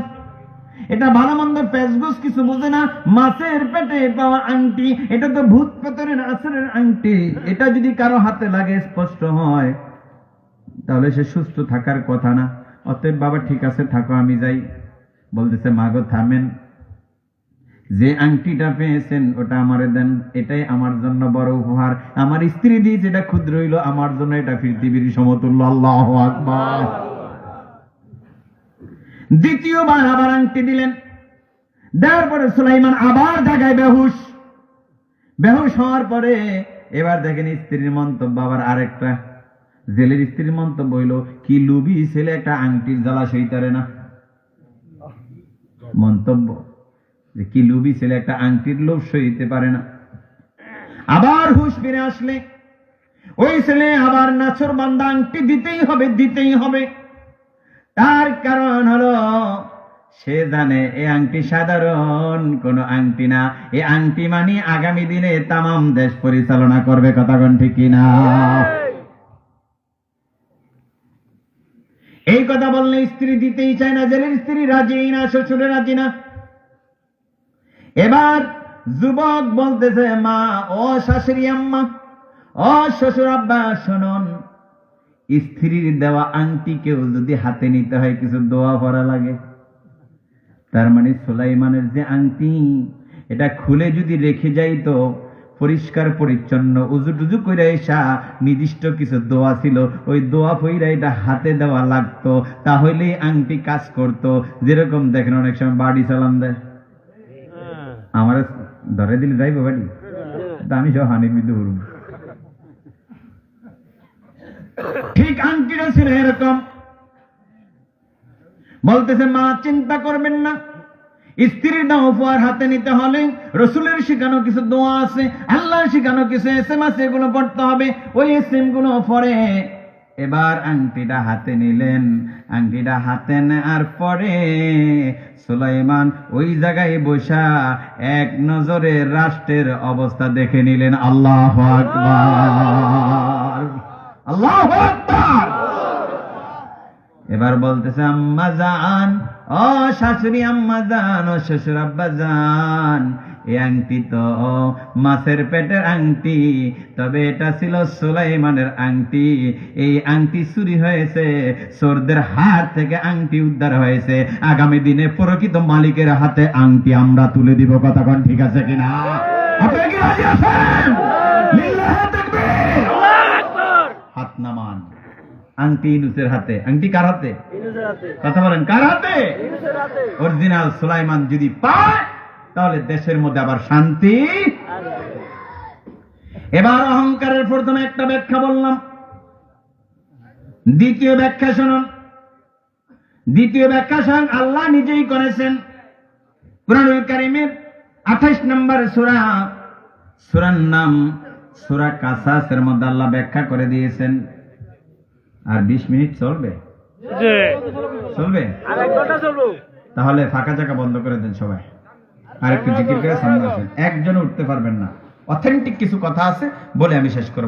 এটা ভালো মন্দ পেশগুস কিছু বুঝে না, মাছের পেটে পাওয়া আংটি, এটা তো ভূত পাথরের আসরের আংটি, এটা যদি কারো হাতে লাগে স্পষ্ট হয় তাহলে সে সুস্থ থাকার কথা না। অতএব বাবা ঠিক আছে থাকো, আমি যাই। বলতেছে, মাগো থামেন, যে আংটিটা পেয়েছেন ওটা আমারে দেন, এটাই আমার জন্য বড় উপহার। আমার স্ত্রী দিয়েছে, এটা ক্ষুদ্র হইল, আমার জন্য এটা পৃথিবীর সমতুল্য। আল্লাহু আকবার। দ্বিতীয়বার আবার আংটি দিলেন। দেওয়ার পরে সুলাইমান আবার জায়গায় বেহুশ হওয়ার পরে এবার দেখেন স্ত্রীর মন্তব্য আবার আরেকটা। জেলের স্ত্রীর মন্তব্য হইল, কি লুবি ছেলে, একটা আংটির জ্বালা সইতারে না। মন্তব্য যে কি লুবি ছেলে, একটা আংটির লোভ সইতে পারে না। আবার হুশ ফিরে আসলে ওই ছেলে আবার নাছর বান্দা আংটি দিতেই হবে। তার কারণ হলো সে জানে এই আংটি সাধারণ কোন আংটি না, এই আংটি মানে আগামী দিনে তামাম দেশ পরিচালনা করবে। কথা কোন ঠিক কিনা? এই কথা বললে স্ত্রী দিতেই চায় না, জেলের স্ত্রী রাজি না, শ্বশুরে রাজি না। এবার যুবক বলতেছে, মা ও শাশুড়ি আম্মা, ও শ্বশুর আব্বা, শুনুন, স্ত্রীর দেওয়া আংটি কেউ যদি হাতে নিতে হয় কিছু দোয়া পড়া লাগে। তার মানে সুলাইমানের যে আংটি, এটা খুলে যদি রেখে যাই তো পরিষ্কার পরিচ্ছন্ন উজু টুজু করে এসা নির্দিষ্ট কিছু দোয়া ছিল, ওই দোয়া পইরা এটা হাতে দেওয়া লাগতো, তাহলে আংটি কাজ করতো। যেরকম দেখেন অনেক সময় বাড়ি চালান দেয়, আমার ধরে দিলে যাইবো বাড়ি, আমি সব হানির মৃত্যু করব। ঠিক আংটিটা ছিল এরকম। বলতেছে, মা চিন্তা করবেন না, স্ত্রীর দাও উপহার হাতে নিতে হলে রসুলের শিখানো কিছু দোয়া আছে, আল্লাহর শিখানো কিছু এসএম আছে, এগুলো পড়তে হবে। ওই এসএম গুলো পড়ে এবার আংটিটা হাতে নিলেন। আংটিটা হাতে নেওয়ার পরে সুলাইমান ওই জায়গায় বসা এক নজরে রাষ্ট্রের অবস্থা দেখে নিলেন। আল্লাহু আকবার, আল্লাহু আকবার। এবার বলতেছে, আম্মা জান, ও শাশুড়ি আম্মা জান, ও শ্বশুর আব্বা জান, এই আংটি তো মাছের পেটের আংটি, তবে এটা ছিল সুলাইমানের আংটি। এই আংটি চুরি হয়েছে, চোরদের হাত থেকে আংটি উদ্ধার হয়েছে। আগামী দিনে প্রকৃত মালিকের হাতে আংটি আমরা তুলে দিব। কথা কোন ঠিক আছে কিনা? আপনারা কি রাজি আছেন? লিল্লাহি তাকবীর, আল্লাহু আকবার। হাত নামান। আংটি ইনুসের হাতে। আংটি কার হাতে? কথা বলেন, কার হাতে? অরিজিনাল সুলাইমান যদি পায় তাহলে দেশের মধ্যে আবার শান্তি। এবার অহংকারের প্রথমে একটা ব্যাখ্যা বললাম, দ্বিতীয় ব্যাখ্যা শুনুন। দ্বিতীয় ব্যাখ্যা স্বয়ং আল্লাহ নিজেই করেছেন। কুরআনুল কারীমের 28 নম্বর সূরা, সূরার নাম সূরা কাসাসের মধ্যে আল্লাহ ব্যাখ্যা করে দিয়েছেন। আর 20 মিনিট চলবে, জি চলবে। আর 1 ঘন্টা চলবো। তাহলে ফাঁকা জায়গা বন্ধ করে দেন সবাই, আর একটু জিকির করে সামনে আসেন। একজন উঠতে পারবেন না, অথেন্টিক কিছু কথা আছে বলে আমি শেষ করব।